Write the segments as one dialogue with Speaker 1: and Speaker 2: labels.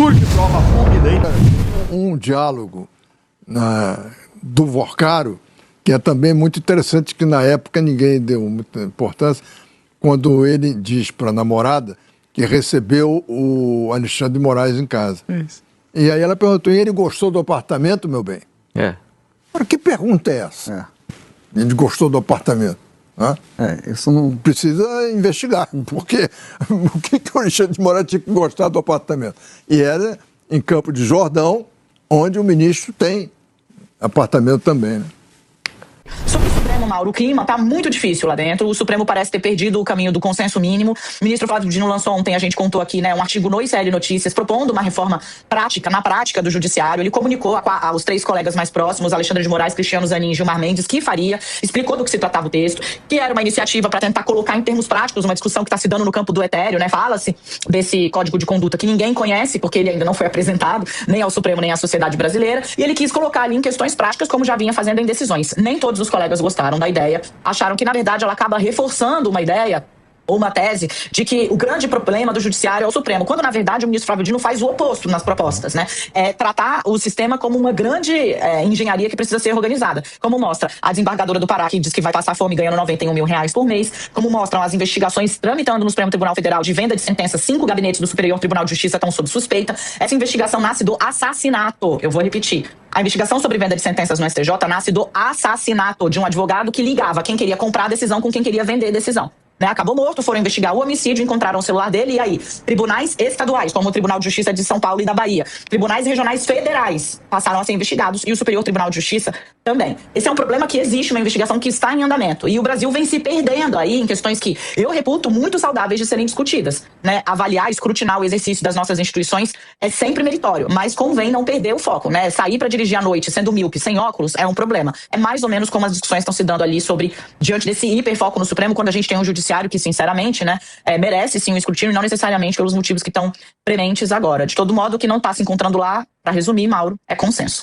Speaker 1: Tudo que prova fulminante. Um diálogo do Vorcaro, que é também muito interessante, que na época ninguém deu muita importância, quando ele diz para a namorada que recebeu o Alexandre de Moraes em casa.
Speaker 2: Isso.
Speaker 1: E aí ela perguntou, e ele gostou do apartamento, meu bem?
Speaker 2: É.
Speaker 1: Ora, que pergunta é essa? Ele gostou do apartamento?
Speaker 2: Isso não...
Speaker 1: Precisa investigar, porque o que o Alexandre de Moraes tinha que gostar do apartamento? E era em Campo de Jordão, onde o ministro tem apartamento também, né?
Speaker 3: Sobre o Supremo, Mauro, o clima está muito difícil lá dentro. O Supremo parece ter perdido o caminho do consenso mínimo. O ministro Flávio Dino lançou ontem, a gente contou aqui, né, um artigo no ICL Notícias, propondo uma reforma prática, na prática do judiciário. Ele comunicou aos 3 colegas mais próximos, Alexandre de Moraes, Cristiano Zanin e Gilmar Mendes, que faria, explicou do que se tratava o texto, que era uma iniciativa para tentar colocar em termos práticos uma discussão que está se dando no campo do etéreo, né? Fala-se desse código de conduta que ninguém conhece, porque ele ainda não foi apresentado nem ao Supremo nem à sociedade brasileira, e ele quis colocar ali em questões práticas, como já vinha fazendo em decisões. Nem todos os colegas gostaram da ideia, acharam que, na verdade, ela acaba reforçando uma ideia ou uma tese de que o grande problema do judiciário é o Supremo, quando, na verdade, o ministro Flávio Dino faz o oposto nas propostas, né? É tratar o sistema como uma grande engenharia que precisa ser organizada, como mostra a desembargadora do Pará, que diz que vai passar fome ganhando R$91 mil por mês, como mostram as investigações tramitando no Supremo Tribunal Federal de venda de sentenças. 5 gabinetes do Superior Tribunal de Justiça estão sob suspeita. Essa investigação nasce do assassinato, eu vou repetir. A investigação sobre venda de sentenças no STJ nasce do assassinato de um advogado que ligava quem queria comprar a decisão com quem queria vender a decisão. Né? Acabou morto, foram investigar o homicídio, encontraram o celular dele, e aí, tribunais estaduais, como o Tribunal de Justiça de São Paulo e da Bahia, tribunais regionais federais passaram a ser investigados, e o Superior Tribunal de Justiça também. Esse é um problema que existe, uma investigação que está em andamento, e o Brasil vem se perdendo aí em questões que eu reputo muito saudáveis de serem discutidas, né? Avaliar, escrutinar o exercício das nossas instituições é sempre meritório, mas convém não perder o foco, né? Sair para dirigir à noite sendo míope, sem óculos, é um problema. É mais ou menos como as discussões estão se dando ali sobre, diante desse hiperfoco no Supremo, quando a gente tem um judiciário que, sinceramente, né, merece sim um escrutínio, não necessariamente pelos motivos que estão prementes agora. De todo modo, o que não está se encontrando lá, para resumir, Mauro, é consenso.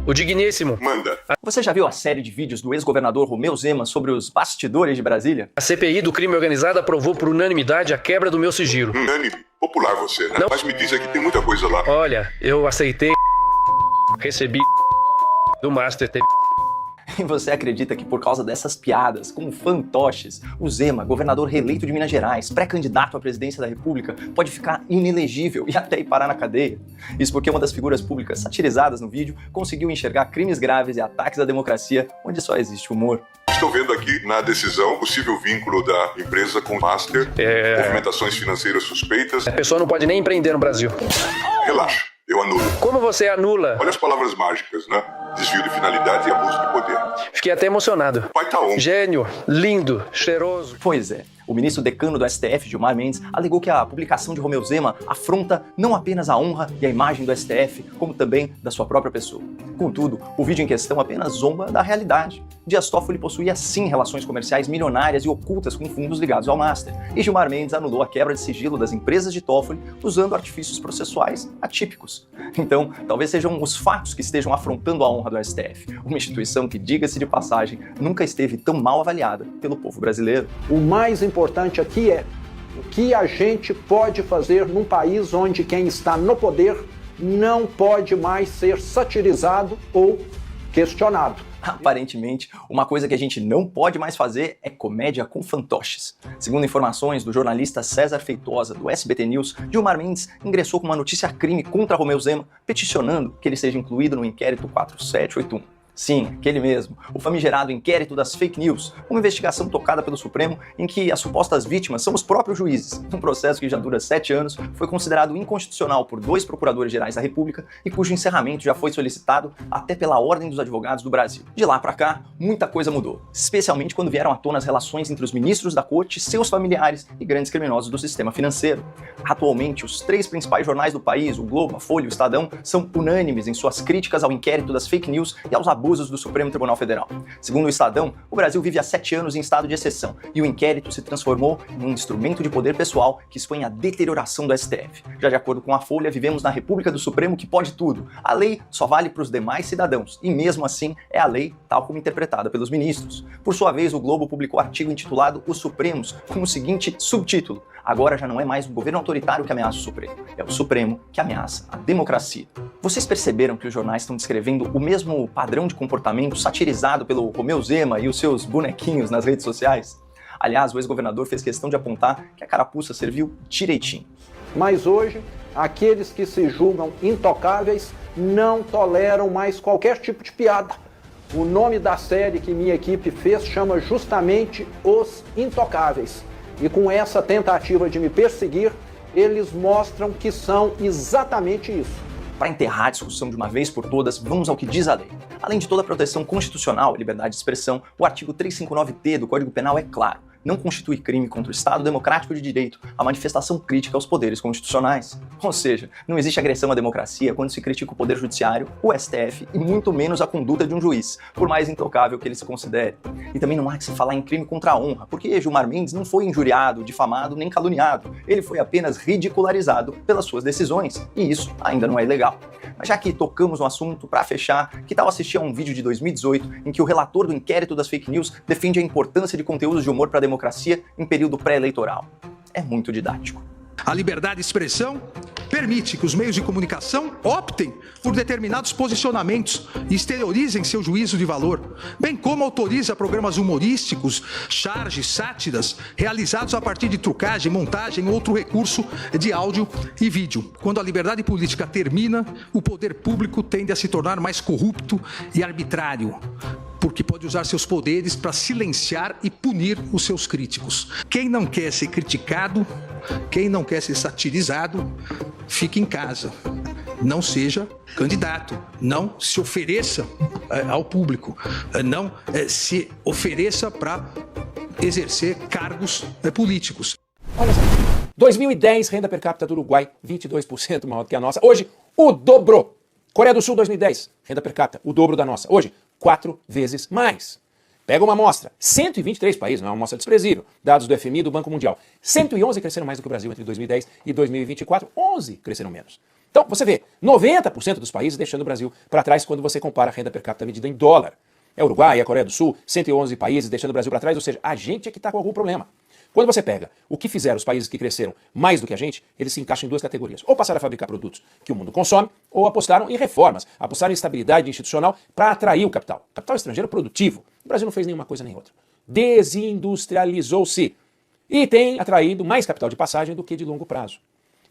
Speaker 4: O digníssimo.
Speaker 5: Manda.
Speaker 6: Você já viu a série de vídeos do ex-governador Romeu Zema sobre os bastidores de Brasília?
Speaker 4: A CPI do crime organizado aprovou por unanimidade a quebra do meu sigilo.
Speaker 5: Unânime. Popular você, né?
Speaker 4: Não.
Speaker 5: Mas me diz aqui, tem muita coisa lá.
Speaker 4: Olha, eu aceitei, recebi do Master TV.
Speaker 6: E você acredita que por causa dessas piadas, como fantoches, o Zema, governador reeleito de Minas Gerais, pré-candidato à presidência da República, pode ficar inelegível e até ir parar na cadeia? Isso porque uma das figuras públicas satirizadas no vídeo conseguiu enxergar crimes graves e ataques à democracia onde só existe humor.
Speaker 5: Estou vendo aqui na decisão possível vínculo da empresa com o Master, movimentações financeiras suspeitas.
Speaker 4: A pessoa não pode nem empreender no Brasil.
Speaker 5: Relaxa, eu anulo.
Speaker 4: Como você anula?
Speaker 5: Olha as palavras mágicas, né? Desvio de finalidade e abuso de poder.
Speaker 4: Fiquei até emocionado.
Speaker 5: Pai tá on.
Speaker 4: Gênio, lindo, cheiroso.
Speaker 6: Pois é. O ministro decano do STF, Gilmar Mendes, alegou que a publicação de Romeu Zema afronta não apenas a honra e a imagem do STF, como também da sua própria pessoa. Contudo, o vídeo em questão apenas zomba da realidade. Dias Toffoli possuía sim relações comerciais milionárias e ocultas com fundos ligados ao Master, e Gilmar Mendes anulou a quebra de sigilo das empresas de Toffoli usando artifícios processuais atípicos. Então, talvez sejam os fatos que estejam afrontando a honra do STF, uma instituição que, diga-se de passagem, nunca esteve tão mal avaliada pelo povo brasileiro.
Speaker 7: O mais importante aqui é o que a gente pode fazer num país onde quem está no poder não pode mais ser satirizado ou questionado.
Speaker 6: Aparentemente, uma coisa que a gente não pode mais fazer é comédia com fantoches. Segundo informações do jornalista César Feitosa, do SBT News, Gilmar Mendes ingressou com uma notícia-crime contra Romeu Zema, peticionando que ele seja incluído no inquérito 4781. Sim, aquele mesmo, o famigerado inquérito das fake news, uma investigação tocada pelo Supremo em que as supostas vítimas são os próprios juízes. Um processo que já dura 7 anos, foi considerado inconstitucional por 2 procuradores-gerais da República e cujo encerramento já foi solicitado até pela Ordem dos Advogados do Brasil. De lá pra cá, muita coisa mudou, especialmente quando vieram à tona as relações entre os ministros da corte, seus familiares e grandes criminosos do sistema financeiro. Atualmente, os 3 principais jornais do país, o Globo, a Folha e o Estadão, são unânimes em suas críticas ao inquérito das fake news e aos abusos do Supremo Tribunal Federal. Segundo o Estadão, o Brasil vive há 7 anos em estado de exceção e o inquérito se transformou em um instrumento de poder pessoal que expõe a deterioração do STF. Já de acordo com a Folha, vivemos na República do Supremo que pode tudo. A lei só vale para os demais cidadãos e mesmo assim é a lei tal como interpretada pelos ministros. Por sua vez, o Globo publicou artigo intitulado Os Supremos com o seguinte subtítulo: Agora já não é mais um governo autoritário que ameaça o Supremo, é o Supremo que ameaça a democracia. Vocês perceberam que os jornais estão descrevendo o mesmo padrão de comportamento satirizado pelo Romeu Zema e os seus bonequinhos nas redes sociais? Aliás, o ex-governador fez questão de apontar que a carapuça serviu direitinho.
Speaker 7: Mas hoje, aqueles que se julgam intocáveis não toleram mais qualquer tipo de piada. O nome da série que minha equipe fez chama justamente Os Intocáveis. E com essa tentativa de me perseguir, eles mostram que são exatamente isso.
Speaker 6: Para enterrar a discussão de uma vez por todas, vamos ao que diz a lei. Além de toda a proteção constitucional e liberdade de expressão, o artigo 359-T do Código Penal é claro. Não constitui crime contra o Estado democrático de direito a manifestação crítica aos poderes constitucionais. Ou seja, não existe agressão à democracia quando se critica o Poder Judiciário, o STF e muito menos a conduta de um juiz, por mais intocável que ele se considere. E também não há que se falar em crime contra a honra, porque Gilmar Mendes não foi injuriado, difamado nem caluniado. Ele foi apenas ridicularizado pelas suas decisões, e isso ainda não é ilegal. Mas já que tocamos no assunto, para fechar, que tal assistir a um vídeo de 2018 em que o relator do inquérito das fake news defende a importância de conteúdos de humor para a democracia em período pré-eleitoral? É muito didático.
Speaker 8: A liberdade de expressão permite que os meios de comunicação optem por determinados posicionamentos e exteriorizem seu juízo de valor, bem como autoriza programas humorísticos, charges, sátiras, realizados a partir de trucagem, montagem ou outro recurso de áudio e vídeo. Quando a liberdade política termina, o poder público tende a se tornar mais corrupto e arbitrário, porque pode usar seus poderes para silenciar e punir os seus críticos. Quem não quer ser criticado, quem não quer ser satirizado, fique em casa. Não seja candidato, não se ofereça ao público, não se ofereça para exercer cargos políticos.
Speaker 9: Olha só, 2010, renda per capita do Uruguai, 22% maior do que a nossa. Hoje, o dobro. Coreia do Sul, 2010, renda per capita, o dobro da nossa. Hoje, 4 vezes mais. Pega uma amostra, 123 países, não é uma amostra desprezível, dados do FMI e do Banco Mundial. 111 cresceram mais do que o Brasil entre 2010 e 2024, 11 cresceram menos. Então, você vê, 90% dos países deixando o Brasil para trás quando você compara a renda per capita medida em dólar. É o Uruguai, é a Coreia do Sul, 111 países deixando o Brasil para trás, ou seja, a gente é que está com algum problema. Quando você pega o que fizeram os países que cresceram mais do que a gente, eles se encaixam em duas categorias. Ou passaram a fabricar produtos que o mundo consome, ou apostaram em reformas, apostaram em estabilidade institucional para atrair o capital. Capital estrangeiro produtivo. O Brasil não fez nenhuma coisa nem outra. Desindustrializou-se. E tem atraído mais capital de passagem do que de longo prazo.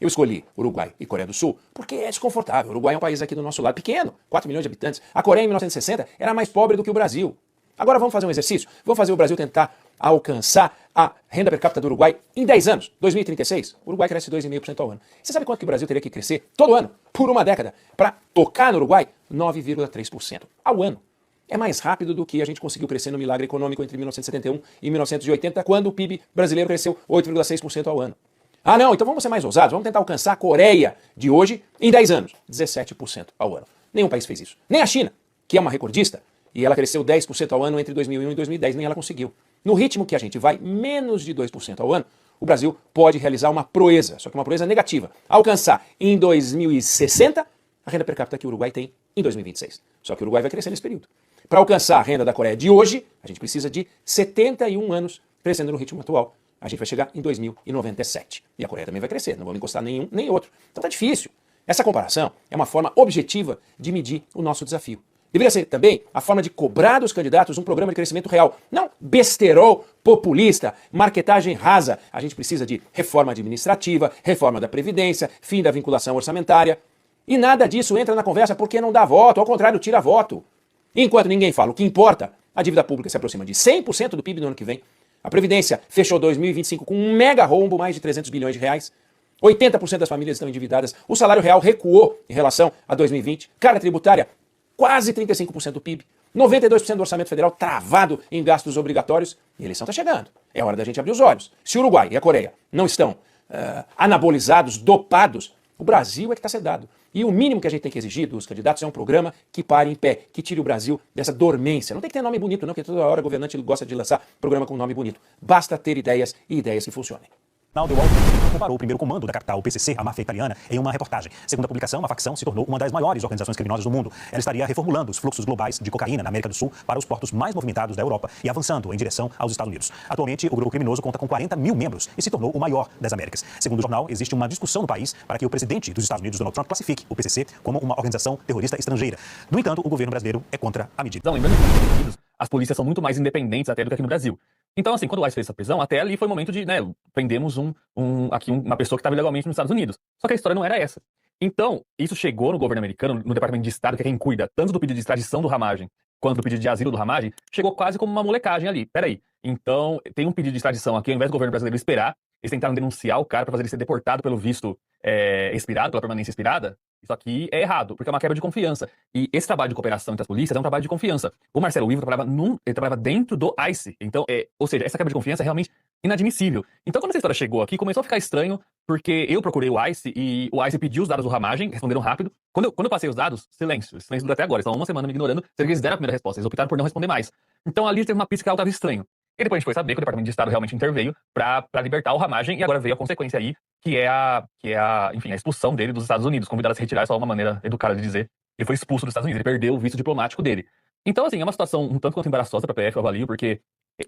Speaker 9: Eu escolhi Uruguai e Coreia do Sul porque é desconfortável. O Uruguai é um país aqui do nosso lado pequeno, 4 milhões de habitantes. A Coreia, em 1960, era mais pobre do que o Brasil. Agora vamos fazer um exercício? Vamos fazer o Brasil tentar alcançar a renda per capita do Uruguai em 10 anos, 2036. O Uruguai cresce 2,5% ao ano. Você sabe quanto que o Brasil teria que crescer todo ano, por uma década, para tocar no Uruguai? 9,3% ao ano. É mais rápido do que a gente conseguiu crescer no milagre econômico entre 1971 e 1980, quando o PIB brasileiro cresceu 8,6% ao ano. Ah não, então vamos ser mais ousados, vamos tentar alcançar a Coreia de hoje em 10 anos, 17% ao ano. Nenhum país fez isso. Nem a China, que é uma recordista, e ela cresceu 10% ao ano entre 2001 e 2010, nem ela conseguiu. No ritmo que a gente vai, menos de 2% ao ano, o Brasil pode realizar uma proeza, só que uma proeza negativa. Alcançar em 2060 a renda per capita que o Uruguai tem em 2026. Só que o Uruguai vai crescer nesse período. Para alcançar a renda da Coreia de hoje, a gente precisa de 71 anos crescendo no ritmo atual. A gente vai chegar em 2097. E a Coreia também vai crescer, não vamos encostar nenhum nem outro. Então tá difícil. Essa comparação é uma forma objetiva de medir o nosso desafio. Deveria ser também a forma de cobrar dos candidatos um programa de crescimento real. Não besterol, populista, marketagem rasa. A gente precisa de reforma administrativa, reforma da Previdência, fim da vinculação orçamentária. E nada disso entra na conversa porque não dá voto, ao contrário, tira voto. Enquanto ninguém fala o que importa, a dívida pública se aproxima de 100% do PIB no ano que vem. A Previdência fechou 2025 com um mega rombo, mais de 300 bilhões de reais. 80% das famílias estão endividadas. O salário real recuou em relação a 2020. Carga tributária, quase 35% do PIB. 92% do orçamento federal travado em gastos obrigatórios. E a eleição está chegando. É hora da gente abrir os olhos. Se o Uruguai e a Coreia não estão anabolizados, dopados, o Brasil é que está sedado. E o mínimo que a gente tem que exigir dos candidatos é um programa que pare em pé, que tire o Brasil dessa dormência. Não tem que ter nome bonito, não, porque toda hora o governante gosta de lançar programa com nome bonito. Basta ter ideias e ideias que funcionem.
Speaker 10: O The Wall Street comparou o primeiro comando da capital, o PCC, a máfia italiana, em uma reportagem. Segundo a publicação, a facção se tornou uma das maiores organizações criminosas do mundo. Ela estaria reformulando os fluxos globais de cocaína na América do Sul para os portos mais movimentados da Europa e avançando em direção aos Estados Unidos. Atualmente, o grupo criminoso conta com 40 mil membros e se tornou o maior das Américas. Segundo o jornal, existe uma discussão no país para que o presidente dos Estados Unidos, Donald Trump, classifique o PCC como uma organização terrorista estrangeira. No entanto, o governo brasileiro é contra a medida.
Speaker 11: Lembrando que nos Estados Unidos, as polícias são muito mais independentes até do que aqui no Brasil. Então, assim, quando o ICE fez essa prisão, até ali foi o momento de, prendemos uma pessoa que estava ilegalmente nos Estados Unidos. Só que a história não era essa. Então, isso chegou no governo americano, no Departamento de Estado, que é quem cuida tanto do pedido de extradição do Ramagem, quanto do pedido de asilo do Ramagem, chegou quase como uma molecagem ali. Peraí, então, tem um pedido de extradição aqui, ao invés do governo brasileiro esperar, eles tentaram denunciar o cara para fazer ele ser deportado pelo visto expirado, pela permanência expirada. Isso aqui é errado, porque é uma quebra de confiança. E esse trabalho de cooperação entre as polícias é um trabalho de confiança. O Marcelo Ivo trabalhava dentro do ICE. Então, ou seja, essa quebra de confiança é realmente inadmissível. Então, quando essa história chegou aqui, começou a ficar estranho, porque eu procurei o ICE e o ICE pediu os dados do Ramagem, responderam rápido. Quando eu passei os dados, silêncio dura até agora. Eles estão uma semana me ignorando, sendo que eles deram a primeira resposta. Eles optaram por não responder mais. Então, ali teve uma pista que algo estava estranho. E depois a gente foi saber que o Departamento de Estado realmente interveio para libertar o Ramagem, e agora veio a consequência aí, que é a expulsão dele dos Estados Unidos. Convidado a se retirar, é só uma maneira educada de dizer. Ele foi expulso dos Estados Unidos, ele perdeu o visto diplomático dele. Então, assim, é uma situação um tanto quanto embaraçosa para a PF, eu avalio, porque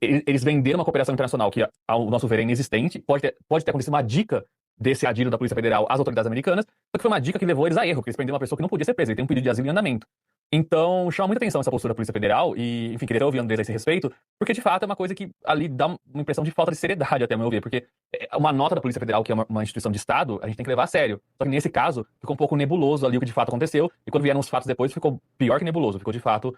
Speaker 11: eles venderam uma cooperação internacional que, ao nosso ver, é inexistente. Pode ter acontecido uma dica desse adiro da Polícia Federal às autoridades americanas, só que foi uma dica que levou eles a erro, porque eles prenderam uma pessoa que não podia ser presa, ele tem um pedido de asilo em andamento. Então, chama muita atenção essa postura da Polícia Federal e, enfim, queria ouvir um deles a esse respeito, porque, de fato, é uma coisa que ali dá uma impressão de falta de seriedade, até ao meu ver, porque uma nota da Polícia Federal, que é uma instituição de Estado, a gente tem que levar a sério. Só que, nesse caso, ficou um pouco nebuloso ali o que de fato aconteceu, e quando vieram os fatos depois, ficou pior que nebuloso, ficou, de fato,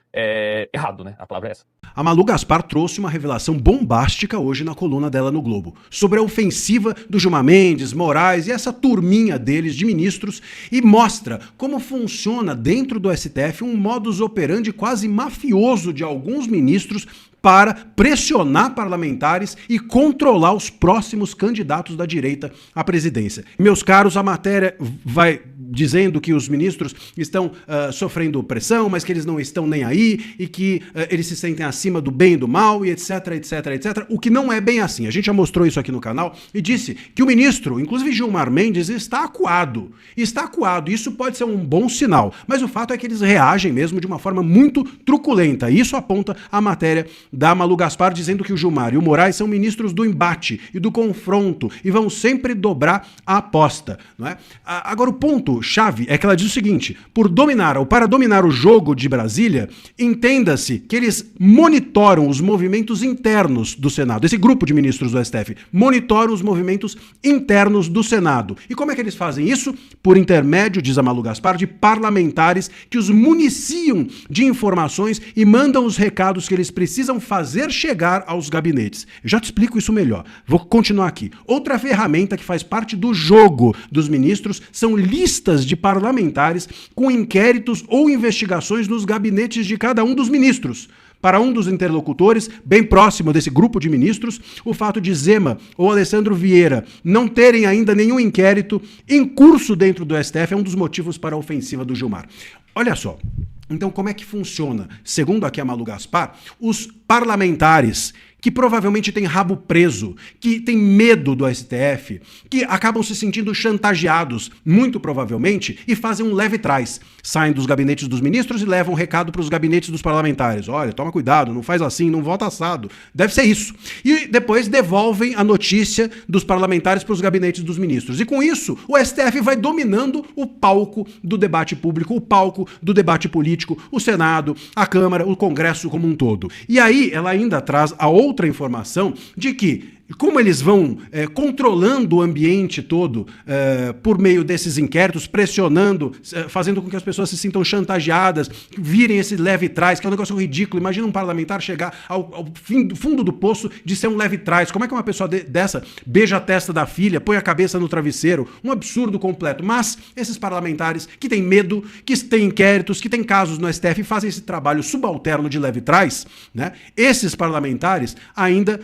Speaker 11: errado, né? A palavra é essa.
Speaker 12: A Malu Gaspar trouxe uma revelação bombástica hoje na coluna dela no Globo, sobre a ofensiva do Gilmar Mendes, Moraes e essa turminha deles de ministros, e mostra como funciona dentro do STF um modus operandi quase mafioso de alguns ministros para pressionar parlamentares e controlar os próximos candidatos da direita à presidência. Meus caros, a matéria vai dizendo que os ministros estão sofrendo pressão, mas que eles não estão nem aí e que eles se sentem acima do bem e do mal e etc, etc, etc. O que não é bem assim. A gente já mostrou isso aqui no canal e disse que o ministro, inclusive Gilmar Mendes, está acuado. Está acuado. Isso pode ser um bom sinal, mas o fato é que eles reagem mesmo de uma forma muito truculenta. Isso aponta a matéria da Malu Gaspar, dizendo que o Gilmar e o Moraes são ministros do embate e do confronto e vão sempre dobrar a aposta, não é? Agora, o ponto-chave é que ela diz o seguinte: para dominar o jogo de Brasília, entenda-se que eles monitoram os movimentos internos do Senado. Esse grupo de ministros do STF monitoram os movimentos internos do Senado. E como é que eles fazem isso? Por intermédio, diz a Malu Gaspar, de parlamentares que os municiam de informações e mandam os recados que eles precisam fazer chegar aos gabinetes. Eu já te explico isso melhor. Vou continuar aqui. Outra ferramenta que faz parte do jogo dos ministros são listas de parlamentares com inquéritos ou investigações nos gabinetes de cada um dos ministros. Para um dos interlocutores, bem próximo desse grupo de ministros, o fato de Zema ou Alessandro Vieira não terem ainda nenhum inquérito em curso dentro do STF é um dos motivos para a ofensiva do Gilmar. Olha só. Então, como é que funciona? Segundo aqui a Malu Gaspar, os parlamentares que provavelmente têm rabo preso, que têm medo do STF, que acabam se sentindo chantageados, muito provavelmente, e fazem um leve-trás. Saem dos gabinetes dos ministros e levam um recado para os gabinetes dos parlamentares. Olha, toma cuidado, não faz assim, não vota assado. Deve ser isso. E depois devolvem a notícia dos parlamentares para os gabinetes dos ministros. E com isso, o STF vai dominando o palco do debate público, o palco do debate político, o Senado, a Câmara, o Congresso como um todo. E aí, ela ainda traz a outra informação de que, como eles vão controlando o ambiente todo por meio desses inquéritos, pressionando, fazendo com que as pessoas se sintam chantageadas, virem esse leve-trás, que é um negócio ridículo. Imagina um parlamentar chegar ao fundo do poço de ser um leve-trás. Como é que uma pessoa dessa beija a testa da filha, põe a cabeça no travesseiro? Um absurdo completo. Mas esses parlamentares que têm medo, que têm inquéritos, que têm casos no STF e fazem esse trabalho subalterno de leve-trás, né? Esses parlamentares ainda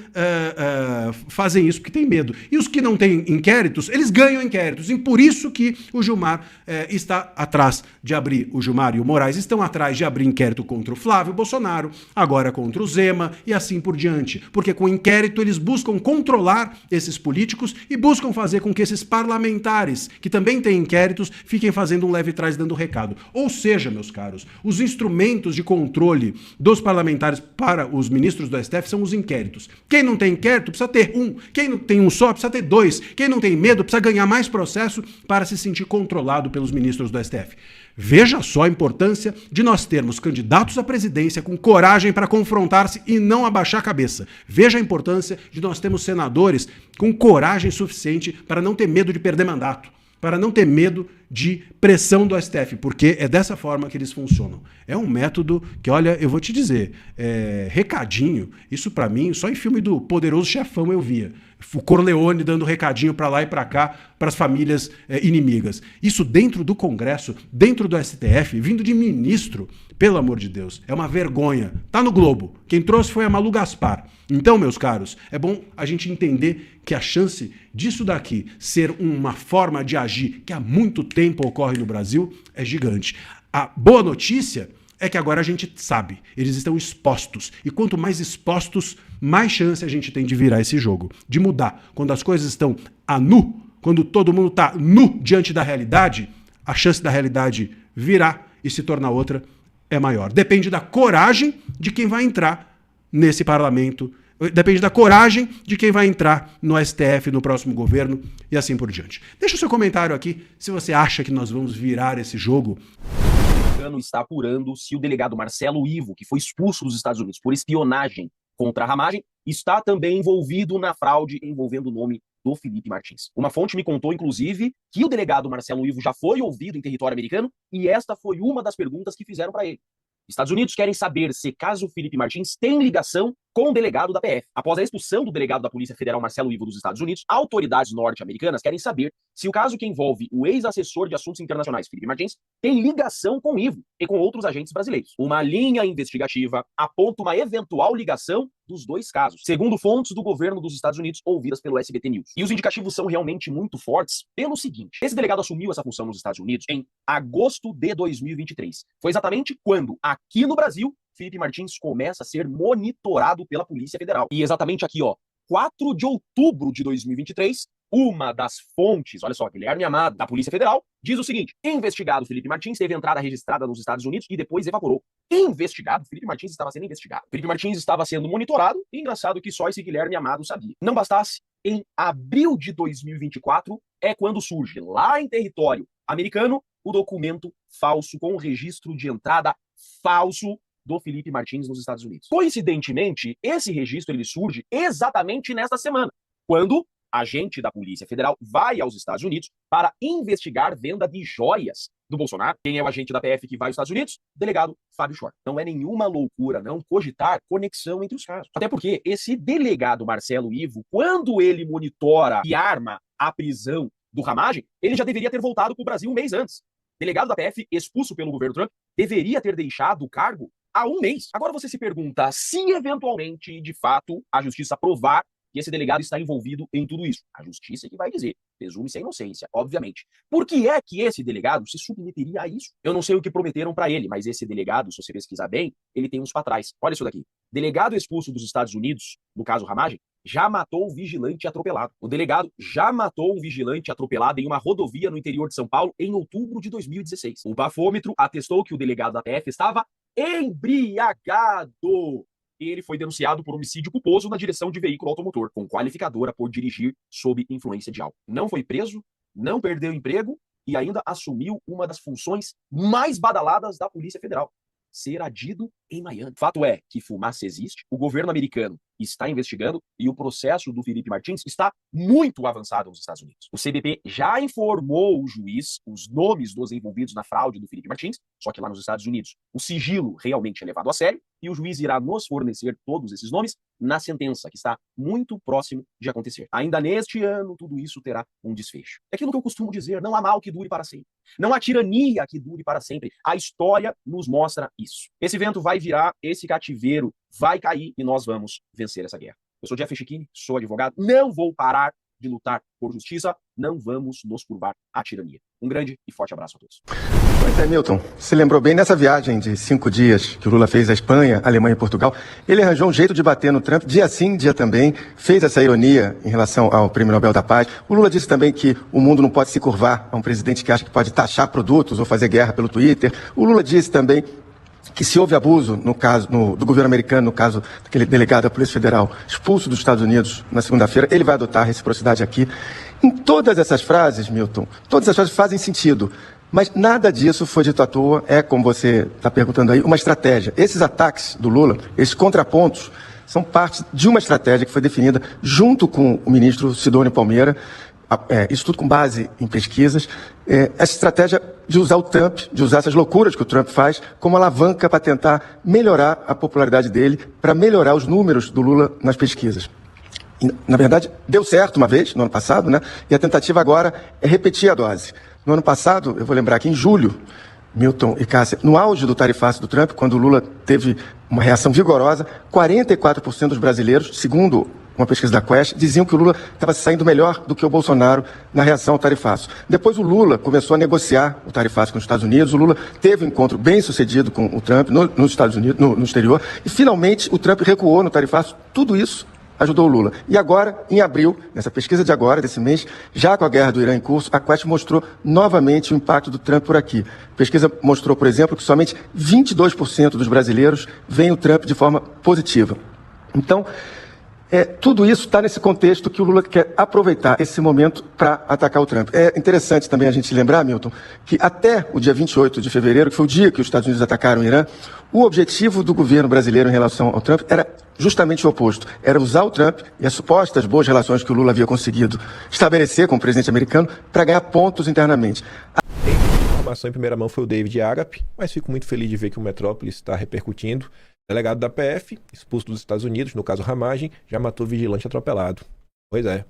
Speaker 12: fazem isso porque têm medo. E os que não têm inquéritos, eles ganham inquéritos. E por isso que o Gilmar está atrás de abrir, o Gilmar e o Moraes estão atrás de abrir inquérito contra o Flávio Bolsonaro, agora contra o Zema e assim por diante. Porque com inquérito eles buscam controlar esses políticos e buscam fazer com que esses parlamentares, que também têm inquéritos, fiquem fazendo um leve trás dando recado. Ou seja, meus caros, os instrumentos de controle dos parlamentares para os ministros do STF são os inquéritos. Quem não tem inquérito precisa ter um. Quem não tem um só precisa ter dois. Quem não tem medo precisa ganhar mais processo para se sentir controlado pelos ministros do STF. Veja só a importância de nós termos candidatos à presidência com coragem para confrontar-se e não abaixar a cabeça. Veja a importância de nós termos senadores com coragem suficiente para não ter medo de perder mandato, para não ter medo de pressão do STF, porque é dessa forma que eles funcionam. É um método que, olha, eu vou te dizer, recadinho, isso pra mim, só em filme do Poderoso Chefão eu via. O Corleone dando recadinho pra lá e pra cá, pras famílias inimigas. Isso dentro do Congresso, dentro do STF, vindo de ministro, pelo amor de Deus, é uma vergonha. Tá no Globo. Quem trouxe foi a Malu Gaspar. Então, meus caros, é bom a gente entender que a chance disso daqui ser uma forma de agir que há muito tempo ocorre no Brasil é gigante. A boa notícia é que agora a gente sabe, eles estão expostos. E quanto mais expostos, mais chance a gente tem de virar esse jogo, de mudar. Quando as coisas estão a nu, quando todo mundo está nu diante da realidade, a chance da realidade virar e se tornar outra é maior. Depende da coragem de quem vai entrar nesse parlamento, depende da coragem de quem vai entrar no STF, no próximo governo e assim por diante. Deixa o seu comentário aqui se você acha que nós vamos virar esse jogo.
Speaker 13: Está apurando se o delegado Marcelo Ivo, que foi expulso dos Estados Unidos por espionagem contra a ramagem, está também envolvido na fraude envolvendo o nome do Felipe Martins. Uma fonte me contou, inclusive, que o delegado Marcelo Ivo já foi ouvido em território americano e esta foi uma das perguntas que fizeram para ele. Estados Unidos querem saber se caso Felipe Martins tem ligação com o delegado da PF. Após a expulsão do delegado da Polícia Federal Marcelo Ivo dos Estados Unidos, autoridades norte-americanas querem saber se o caso que envolve o ex-assessor de assuntos internacionais Felipe Martins tem ligação com o Ivo e com outros agentes brasileiros. Uma linha investigativa aponta uma eventual ligação dos dois casos, segundo fontes do governo dos Estados Unidos ouvidas pelo SBT News. E os indicativos são realmente muito fortes pelo seguinte: esse delegado assumiu essa função nos Estados Unidos em agosto de 2023. Foi exatamente quando, aqui no Brasil, Felipe Martins começa a ser monitorado pela Polícia Federal. E exatamente aqui, 4 de outubro de 2023, uma das fontes, olha só, Guilherme Amado, da Polícia Federal, diz o seguinte: investigado Felipe Martins teve entrada registrada nos Estados Unidos e depois evaporou. Investigado, Felipe Martins estava sendo investigado. Felipe Martins estava sendo monitorado, e engraçado que só esse Guilherme Amado sabia. Não bastasse, em abril de 2024 é quando surge, lá em território americano, o documento falso com o registro de entrada falso do Felipe Martins nos Estados Unidos. Coincidentemente, esse registro ele surge exatamente nesta semana, quando agente da Polícia Federal vai aos Estados Unidos para investigar venda de joias do Bolsonaro. Quem é o agente da PF que vai aos Estados Unidos? Delegado Fábio Shor. Não é nenhuma loucura não cogitar conexão entre os casos. Até porque esse delegado Marcelo Ivo, quando ele monitora e arma a prisão do Ramagem, ele já deveria ter voltado para o Brasil um mês antes. Delegado da PF, expulso pelo governo Trump, deveria ter deixado o cargo há um mês. Agora você se pergunta se eventualmente, de fato, a justiça provar que esse delegado está envolvido em tudo isso. A justiça é que vai dizer, presume-se a inocência, obviamente. Por que é que esse delegado se submeteria a isso? Eu não sei o que prometeram para ele, mas esse delegado, se você pesquisar bem, ele tem uns para trás. Olha isso daqui. Delegado expulso dos Estados Unidos, no caso Ramagem, já matou um vigilante atropelado. O delegado já matou um vigilante atropelado em uma rodovia no interior de São Paulo em outubro de 2016. O bafômetro atestou que o delegado da PF estava embriagado. E ele foi denunciado por homicídio culposo na direção de veículo automotor, com qualificadora por dirigir sob influência de álcool. Não foi preso, não perdeu emprego e ainda assumiu uma das funções mais badaladas da Polícia Federal: ser adido em Miami. Fato é que fumaça existe, o governo americano está investigando e o processo do Felipe Martins está muito avançado nos Estados Unidos. O CBP já informou o juiz os nomes dos envolvidos na fraude do Felipe Martins, só que lá nos Estados Unidos o sigilo realmente é levado a sério e o juiz irá nos fornecer todos esses nomes na sentença, que está muito próximo de acontecer. Ainda neste ano, tudo isso terá um desfecho. É aquilo que eu costumo dizer: não há mal que dure para sempre. Não há tirania que dure para sempre. A história nos mostra isso. Esse vento vai virar, esse cativeiro vai cair e nós vamos vencer essa guerra. Eu sou Jeff Chiquini, sou advogado, não vou parar de lutar por justiça, não vamos nos curvar à tirania. Um grande e forte abraço a todos.
Speaker 14: Pois é, Milton, se lembrou bem nessa viagem de 5 dias que o Lula fez à Espanha, Alemanha e Portugal, ele arranjou um jeito de bater no Trump, dia sim, dia também, fez essa ironia em relação ao Prêmio Nobel da Paz. O Lula disse também que o mundo não pode se curvar a um presidente que acha que pode taxar produtos ou fazer guerra pelo Twitter. O Lula disse também que se houve abuso no caso do governo americano, no caso daquele delegado da Polícia Federal expulso dos Estados Unidos na segunda-feira, ele vai adotar a reciprocidade aqui. Em todas essas frases, Milton, todas essas frases fazem sentido, mas nada disso foi dito à toa, é, como você está perguntando aí, uma estratégia. Esses ataques do Lula, esses contrapontos, são parte de uma estratégia que foi definida junto com o ministro Sidônio Palmeira, isso tudo com base em pesquisas, essa estratégia de usar o Trump, de usar essas loucuras que o Trump faz como alavanca para tentar melhorar a popularidade dele, para melhorar os números do Lula nas pesquisas. E, na verdade, deu certo uma vez, no ano passado, né? E a tentativa agora é repetir a dose. No ano passado, eu vou lembrar que em julho, Milton e Cássia, no auge do tarifaço do Trump, quando o Lula teve uma reação vigorosa, 44% dos brasileiros, segundo uma pesquisa da Quest, diziam que o Lula estava saindo melhor do que o Bolsonaro na reação ao tarifaço. Depois o Lula começou a negociar o tarifaço com os Estados Unidos, o Lula teve um encontro bem sucedido com o Trump nos Estados Unidos, no exterior, e finalmente o Trump recuou no tarifaço. Tudo isso ajudou o Lula. E agora, em abril, nessa pesquisa de agora, desse mês, já com a guerra do Irã em curso, a Quest mostrou novamente o impacto do Trump por aqui. A pesquisa mostrou, por exemplo, que somente 22% dos brasileiros veem o Trump de forma positiva. Então, tudo isso está nesse contexto que o Lula quer aproveitar esse momento para atacar o Trump. É interessante também a gente lembrar, Milton, que até o dia 28 de fevereiro, que foi o dia que os Estados Unidos atacaram o Irã, o objetivo do governo brasileiro em relação ao Trump era justamente o oposto. Era usar o Trump e as supostas boas relações que o Lula havia conseguido estabelecer com o presidente americano para ganhar pontos internamente.
Speaker 15: A informação em primeira mão foi o David Agape, mas fico muito feliz de ver que o Metrópolis está repercutindo. Delegado da PF, expulso dos Estados Unidos, no caso Ramagem, já matou vigilante atropelado. Pois é.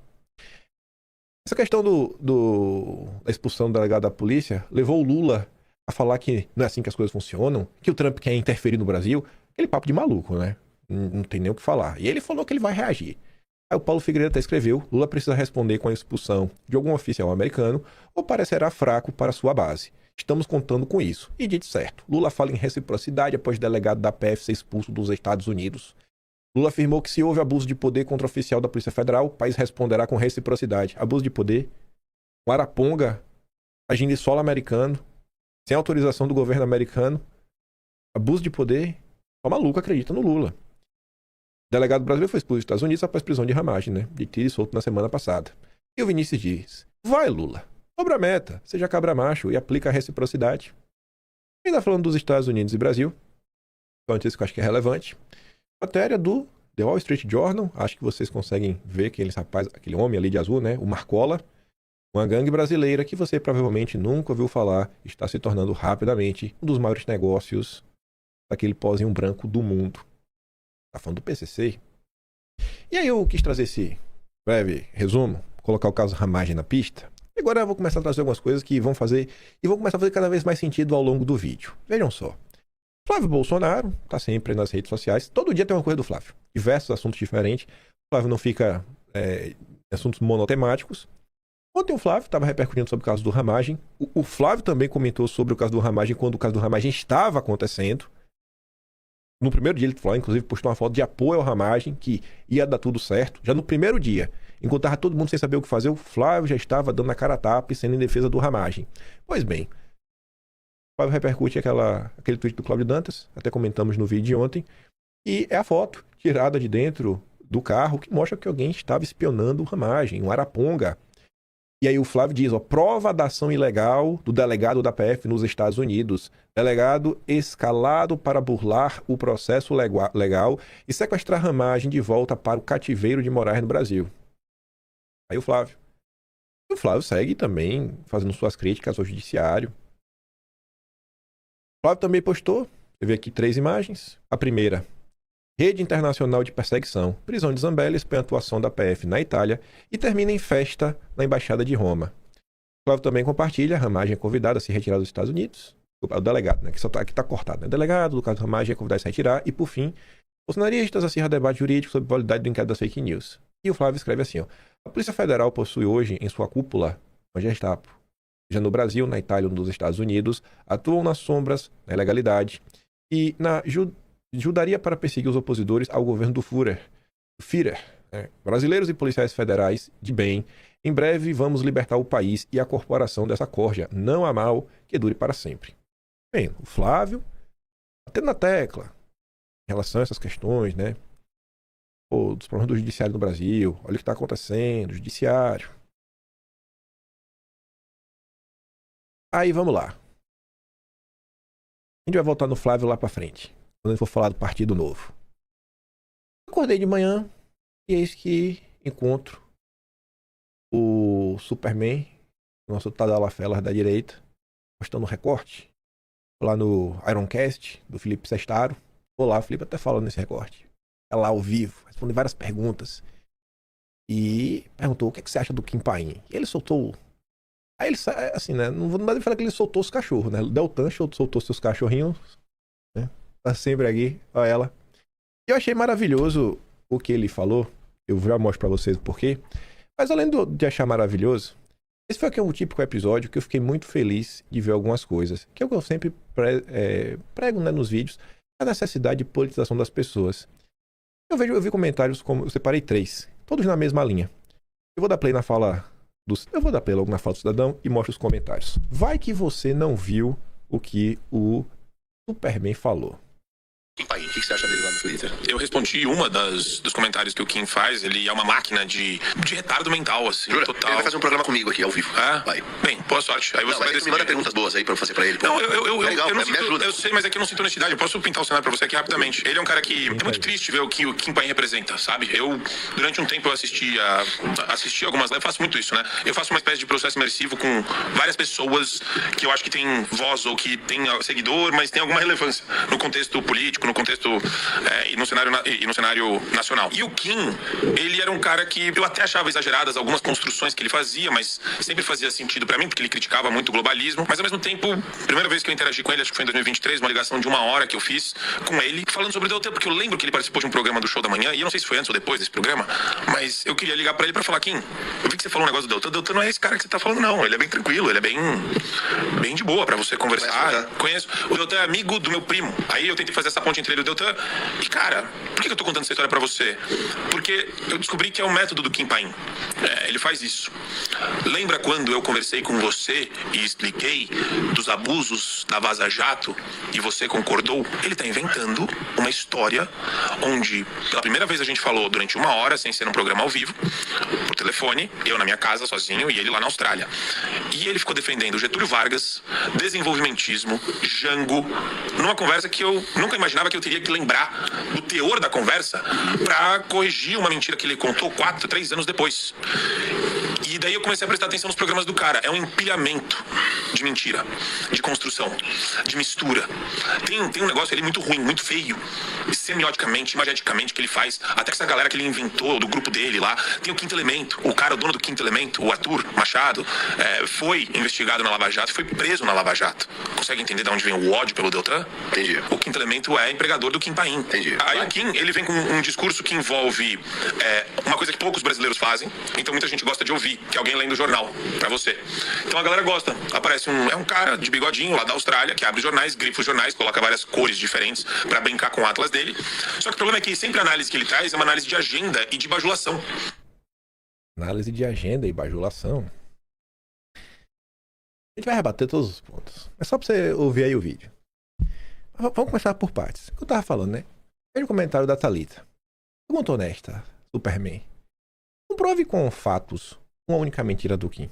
Speaker 15: Essa questão da expulsão do delegado da polícia levou o Lula a falar que não é assim que as coisas funcionam, que o Trump quer interferir no Brasil. Aquele papo de maluco, né? Não tem nem o que falar. E ele falou que ele vai reagir. Aí o Paulo Figueiredo até escreveu: Lula precisa responder com a expulsão de algum oficial americano ou parecerá fraco para sua base. Estamos contando com isso. E dito certo, Lula fala em reciprocidade após o delegado da PF ser expulso dos Estados Unidos. Lula afirmou que se houve abuso de poder contra oficial da Polícia Federal, o país responderá com reciprocidade. Abuso de poder? O Araponga agindo em solo americano, sem autorização do governo americano. Abuso de poder? O maluco acredita no Lula. O delegado brasileiro foi expulso dos Estados Unidos após prisão de Ramagem, né? De tiro e solto na semana passada. E o Vinícius diz: vai, Lula. Dobra a meta, seja cabra macho e aplica a reciprocidade. Quem está falando dos Estados Unidos e Brasil? Uma notícia que eu acho que é relevante. Matéria do The Wall Street Journal. Acho que vocês conseguem ver aquele homem ali de azul, né? O Marcola. Uma gangue brasileira que você provavelmente nunca ouviu falar, está se tornando rapidamente um dos maiores negócios daquele pozinho branco do mundo. Está falando do PCC. E aí eu quis trazer esse breve resumo, colocar o caso Ramagem na pista. Agora eu vou começar a trazer algumas coisas que vão começar a fazer cada vez mais sentido ao longo do vídeo. Vejam só. Flávio Bolsonaro está sempre nas redes sociais. Todo dia tem uma coisa do Flávio. Diversos assuntos diferentes. O Flávio não fica em assuntos monotemáticos. Ontem o Flávio estava repercutindo sobre o caso do Ramagem. O Flávio também comentou sobre o caso do Ramagem quando o caso do Ramagem estava acontecendo. No primeiro dia ele falou, inclusive postou uma foto de apoio ao Ramagem, que ia dar tudo certo. Já no primeiro dia, enquanto estava todo mundo sem saber o que fazer, o Flávio já estava dando a cara a tapa e sendo em defesa do Ramagem. Pois bem, o Flávio repercute aquele tweet do Cláudio Dantas, até comentamos no vídeo de ontem, e é a foto tirada de dentro do carro que mostra que alguém estava espionando o Ramagem, um Araponga. E aí o Flávio diz, prova da ação ilegal do delegado da PF nos Estados Unidos. Delegado escalado para burlar o processo legal e sequestrar Ramagem de volta para o cativeiro de Moraes no Brasil. Aí o Flávio. E o Flávio segue também fazendo suas críticas ao judiciário. O Flávio também postou, você vê aqui 3 imagens. A primeira, Rede Internacional de Perseguição. Prisão de Zambelli expõe a atuação da PF na Itália e termina em festa na Embaixada de Roma. O Flávio também compartilha, Ramagem é convidado a se retirar dos Estados Unidos. O delegado, né? Que está cortado, né? O delegado do caso Ramagem é convidado a se retirar. E, por fim, Bolsonaristas acirram debate jurídico sobre a validade do inquérito das fake news. E o Flávio escreve assim, ó. A Polícia Federal possui hoje em sua cúpula uma Gestapo. Já no Brasil, na Itália ou nos Estados Unidos, atuam nas sombras, na ilegalidade e na ajudaria para perseguir os opositores ao governo do Führer. Brasileiros e policiais federais de bem, em breve vamos libertar o país e a corporação dessa corja. Não há mal que dure para sempre. Bem, o Flávio, batendo na tecla em relação a essas questões, né? Dos problemas do judiciário no Brasil, olha o que está acontecendo, judiciário. Aí vamos lá. A gente vai voltar no Flávio lá para frente, quando a gente for falar do Partido Novo. Acordei de manhã e eis que encontro o Superman, nosso Tadala Fellas da direita, postando um recorte lá no Ironcast do Felipe Sestaro. Olá, o Felipe até falando nesse recorte. É lá ao vivo, respondendo várias perguntas. E perguntou o que você acha do Kim Paim. E ele soltou. Aí ele, assim, né? Não deve falar que ele soltou os cachorros, né? O Deltan soltou seus cachorrinhos, né? Tá sempre aqui, olha ela. E eu achei maravilhoso o que ele falou. Eu já mostro pra vocês o porquê. Mas além de achar maravilhoso, esse foi aqui um típico episódio que eu fiquei muito feliz de ver algumas coisas. Que eu sempre prego, né, nos vídeos, a necessidade de politização das pessoas. Eu vi comentários como... Eu separei 3, todos na mesma linha. Eu vou dar play na fala... Eu vou dar play logo na fala do cidadão e mostro os comentários. Vai que você não viu o que o Superman falou.
Speaker 16: Kim Paim, o que você acha dele lá no Twitter? Eu respondi dos comentários que o Kim faz. Ele é uma máquina de retardo mental, assim. Jura? Total. Ele vai fazer um programa comigo aqui, ao vivo. Vai. Bem, boa sorte. Aí você vai decidir. Me manda perguntas boas aí pra eu fazer pra ele. Pô. Não, eu não sinto, me ajuda. Eu sei, mas aqui eu não sinto honestidade. Eu posso pintar o cenário pra você aqui rapidamente. Ele é um cara que é muito triste ver o que o Kim Paim representa, sabe? Durante um tempo, eu assisti algumas lives. Eu faço muito isso, né? Eu faço uma espécie de processo imersivo com várias pessoas que eu acho que tem voz ou que tem seguidor, mas tem alguma relevância no contexto político, no contexto e no cenário nacional. E o Kim, ele era um cara que eu até achava exageradas algumas construções que ele fazia, mas sempre fazia sentido pra mim, porque ele criticava muito o globalismo. Mas ao mesmo tempo, primeira vez que eu interagi com ele, acho que foi em 2023, uma ligação de 1 hora que eu fiz com ele, falando sobre o Deltan, porque eu lembro que ele participou de um programa do Show da Manhã, e eu não sei se foi antes ou depois desse programa, mas eu queria ligar pra ele pra falar: Kim, eu vi que você falou um negócio do Deltan. O Deltan não é esse cara que você tá falando, não. Ele é bem tranquilo, ele é bem de boa pra você conversar. Conheço. O Deltan é amigo do meu primo. Aí eu tentei fazer essa ponte entre ele e o Deltan. E cara, por que eu tô contando essa história pra você? Porque eu descobri que é o método do Kim Paim. Ele faz isso. Lembra quando eu conversei com você e expliquei dos abusos da Vaza Jato e você concordou? Ele tá inventando uma história onde pela primeira vez a gente falou durante 1 hora, sem ser um programa ao vivo, por telefone, eu na minha casa sozinho e ele lá na Austrália. E ele ficou defendendo Getúlio Vargas, desenvolvimentismo, Jango, numa conversa que eu nunca imaginava que eu teria que lembrar do teor da conversa pra corrigir uma mentira que ele contou 3 anos depois. E daí eu comecei a prestar atenção nos programas do cara. É um empilhamento de mentira, de construção, de mistura. Tem um negócio ali muito ruim, muito feio, semioticamente, imageticamente, que ele faz. Até essa galera que ele inventou, do grupo dele lá. Tem o Quinto Elemento. O cara, o dono do Quinto Elemento, o Arthur Machado, foi investigado na Lava Jato, foi preso na Lava Jato. Consegue entender de onde vem o ódio pelo Deltan? Entendi. O Quinto Elemento é empregador do Kim Paim. Entendi. Aí o Kim, ele vem com um discurso que envolve uma coisa que poucos brasileiros fazem, então muita gente gosta de ouvir, que é alguém lendo o jornal pra você. Então a galera gosta. Aparece um cara de bigodinho lá da Austrália, que abre jornais, grifa os jornais, coloca várias cores diferentes pra brincar com o atlas dele. Só que o problema é que sempre a análise que ele traz é uma análise de agenda e de bajulação.
Speaker 15: Análise de agenda e bajulação. A gente vai rebater todos os pontos. É só pra você ouvir aí o vídeo. Vamos começar por partes. O que eu tava falando, né? Veja o comentário da Thalita. Pergunta honesta, Superman. Comprove com fatos uma única mentira do Kim.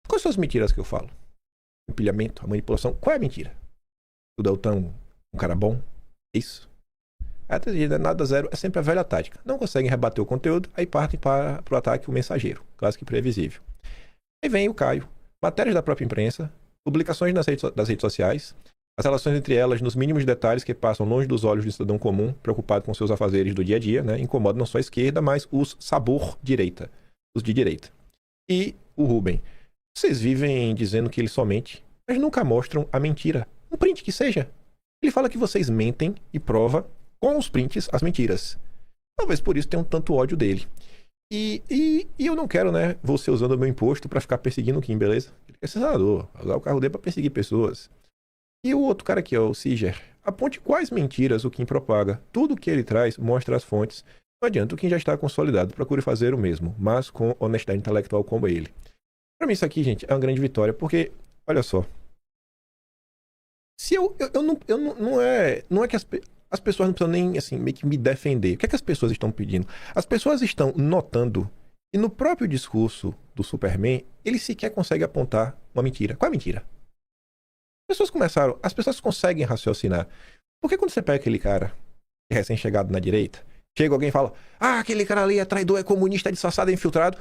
Speaker 15: Quais são as mentiras que eu falo? O empilhamento, a manipulação. Qual é a mentira? O Deltan, um cara bom? Isso. A nada zero é sempre a velha tática. Não conseguem rebater o conteúdo, aí partem para o ataque o mensageiro. Clássico e previsível. Aí vem o Caio. Matérias da própria imprensa, publicações das redes sociais, as relações entre elas nos mínimos detalhes que passam longe dos olhos do cidadão comum, preocupado com seus afazeres do dia a dia, né? Incomodam não só a esquerda, mas os direita. Os de direita. E o Rubem. Vocês vivem dizendo que ele somente, mas nunca mostram a mentira. Um print que seja. Ele fala que vocês mentem e prova com os prints as mentiras. Talvez por isso tenham tanto ódio dele. E eu não quero, né, você usando o meu imposto pra ficar perseguindo o Kim, beleza? Ele quer ser senador, usar o carro dele pra perseguir pessoas. E o outro cara aqui, ó, o Siger, aponte quais mentiras o Kim propaga. Tudo que ele traz mostra as fontes. Não adianta, o Kim já está consolidado, procure fazer o mesmo, mas com honestidade intelectual como ele. Pra mim isso aqui, gente, é uma grande vitória, porque, olha só, se não é que as pessoas não precisam nem, assim, meio que me defender. O que é que as pessoas estão pedindo? As pessoas estão notando que no próprio discurso do Superman, ele sequer consegue apontar uma mentira. Qual é a mentira? As pessoas conseguem raciocinar. Porque quando você pega aquele cara recém-chegado na direita, chega alguém e fala, aquele cara ali é traidor, é comunista, é disfarçado, é infiltrado.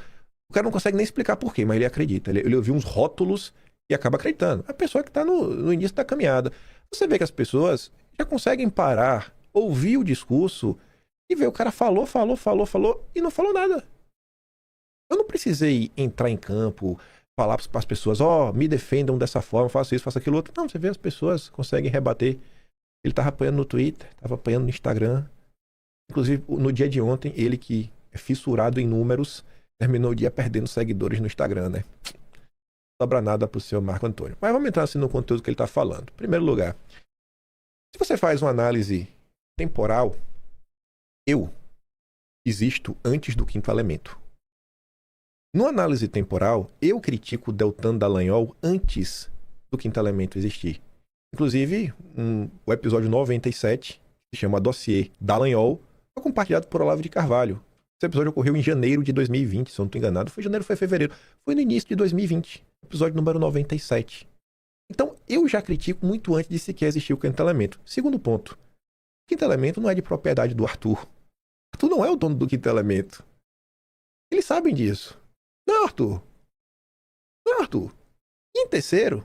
Speaker 15: O cara não consegue nem explicar por quê, mas ele acredita. Ele ouviu uns rótulos e acaba acreditando. A pessoa que está no início da caminhada. Você vê que as pessoas já conseguem parar, ouvir o discurso e ver o cara falou e não falou nada. Eu não precisei entrar em campo, falar para as pessoas, me defendam dessa forma, faça isso, faça aquilo outro. Não, você vê as pessoas conseguem rebater. Ele estava apanhando no Twitter, estava apanhando no Instagram. Inclusive, no dia de ontem, ele que é fissurado em números, terminou o dia perdendo seguidores no Instagram, né? Não sobra nada pro senhor Marco Antônio. Mas vamos entrar assim no conteúdo que ele está falando. Em primeiro lugar, se você faz uma análise temporal, eu existo antes do quinto elemento. No análise temporal, eu critico o Deltan Dallagnol antes do quinto elemento existir. Inclusive, o episódio 97, que se chama Dossiê Dallagnol, foi compartilhado por Olavo de Carvalho. Esse episódio ocorreu em janeiro de 2020, se eu não estou enganado. Foi janeiro, foi fevereiro. Foi no início de 2020. Episódio número 97. Então, eu já critico muito antes de sequer existir o quinto elemento. Segundo ponto. O quinto elemento não é de propriedade do Arthur. Arthur não é o dono do quinto elemento. Eles sabem disso. Não, Arthur. Não, Arthur. E em terceiro,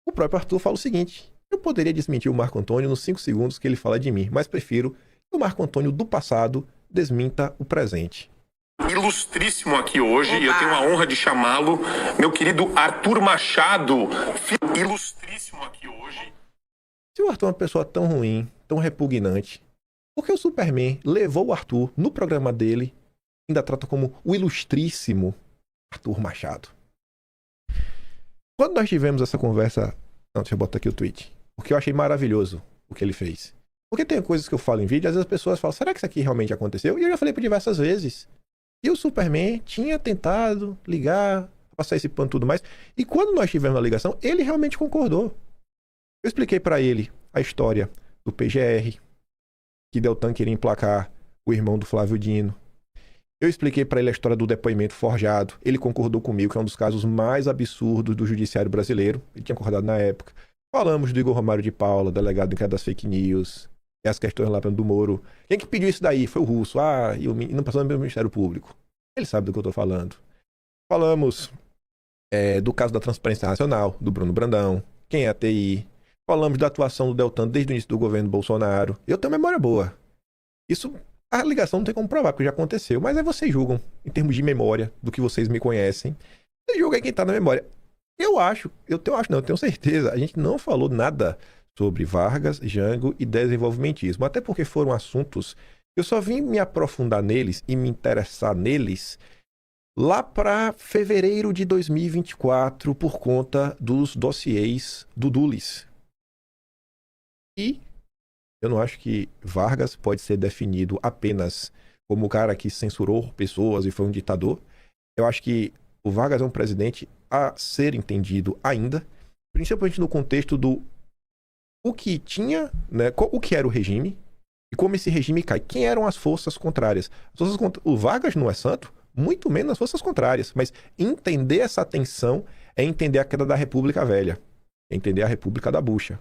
Speaker 15: o próprio Arthur fala o seguinte. Eu poderia desmentir o Marco Antônio nos 5 segundos que ele fala de mim, mas prefiro que o Marco Antônio do passado desminta o presente.
Speaker 16: Ilustríssimo aqui hoje, e eu tenho a honra de chamá-lo, meu querido Arthur Machado. Ilustríssimo aqui hoje.
Speaker 15: Se o Arthur é uma pessoa tão ruim, tão repugnante, por que o Superman levou o Arthur no programa dele e ainda trata como o ilustríssimo Arthur Machado? Quando nós tivemos essa conversa... Não, deixa eu botar aqui o tweet. Porque eu achei maravilhoso o que ele fez. Porque tem coisas que eu falo em vídeo, às vezes as pessoas falam, será que isso aqui realmente aconteceu? E eu já falei por diversas vezes. E o Superman tinha tentado ligar, passar esse pano e tudo mais. E quando nós tivemos a ligação, ele realmente concordou. Eu expliquei pra ele a história do PGR, que Deltan queria emplacar o irmão do Flávio Dino. Eu expliquei pra ele a história do depoimento forjado. Ele concordou comigo, que é um dos casos mais absurdos do judiciário brasileiro. Ele tinha concordado na época. Falamos do Igor Romário de Paula, delegado em cada das fake news. E as questões lá do Moro. Quem que pediu isso daí? Foi o Russo. E não passou no Ministério Público. Ele sabe do que eu tô falando. Falamos do caso da Transparência Nacional, do Bruno Brandão. Quem é a TI? Falamos da atuação do Deltan desde o início do governo Bolsonaro. Eu tenho memória boa. Isso, a ligação não tem como provar, porque já aconteceu. Mas aí vocês julgam, em termos de memória, do que vocês me conhecem. Vocês julgam quem tá na memória. Eu tenho certeza. A gente não falou nada sobre Vargas, Jango e desenvolvimentismo. Até porque foram assuntos que eu só vim me aprofundar neles e me interessar neles lá para fevereiro de 2024 por conta dos dossiês do Dulles. E eu não acho que Vargas pode ser definido apenas como o cara que censurou pessoas e foi um ditador. Eu acho que o Vargas é um presidente a ser entendido ainda, principalmente no contexto do o que tinha, né, o que era o regime e como esse regime cai. Quem eram as forças contrárias? O Vargas não é santo, muito menos as forças contrárias. Mas entender essa tensão é entender a queda da República Velha, é entender a República da Bucha.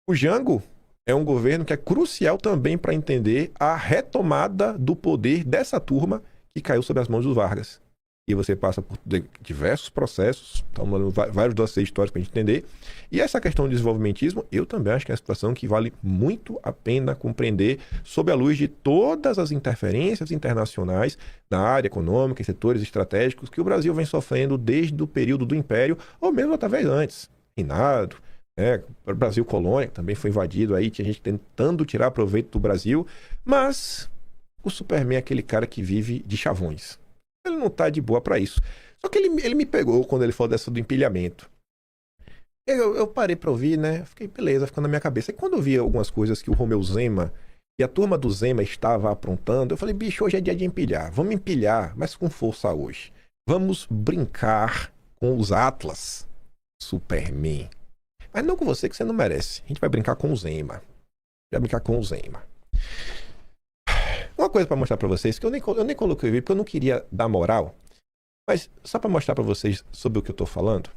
Speaker 15: O Jango é um governo que é crucial também para entender a retomada do poder dessa turma que caiu sob as mãos do Vargas. E você passa por diversos processos, estamos vários dossiês históricos para a gente entender. E essa questão do desenvolvimentismo, eu também acho que é uma situação que vale muito a pena compreender sob a luz de todas as interferências internacionais na área econômica e setores estratégicos que o Brasil vem sofrendo desde o período do Império, ou mesmo talvez antes. Reinado, O Brasil colônia também foi invadido aí, tinha gente tentando tirar proveito do Brasil, mas o Superman é aquele cara que vive de chavões. Ele não tá de boa pra isso. Só que ele me pegou quando ele falou dessa do empilhamento. Eu parei pra ouvir, né? Fiquei, beleza, ficou na minha cabeça. E quando eu vi algumas coisas que o Romeu Zema e a turma do Zema estava aprontando, eu falei, bicho, hoje é dia de empilhar. Vamos empilhar, mas com força hoje. Vamos brincar com os Atlas. Superman. Mas não com você, que você não merece. A gente vai brincar com o Zema. Vai brincar com o Zema. Uma coisa pra mostrar pra vocês, que eu nem coloquei o vídeo, porque eu não queria dar moral. Mas só pra mostrar pra vocês sobre o que eu tô falando.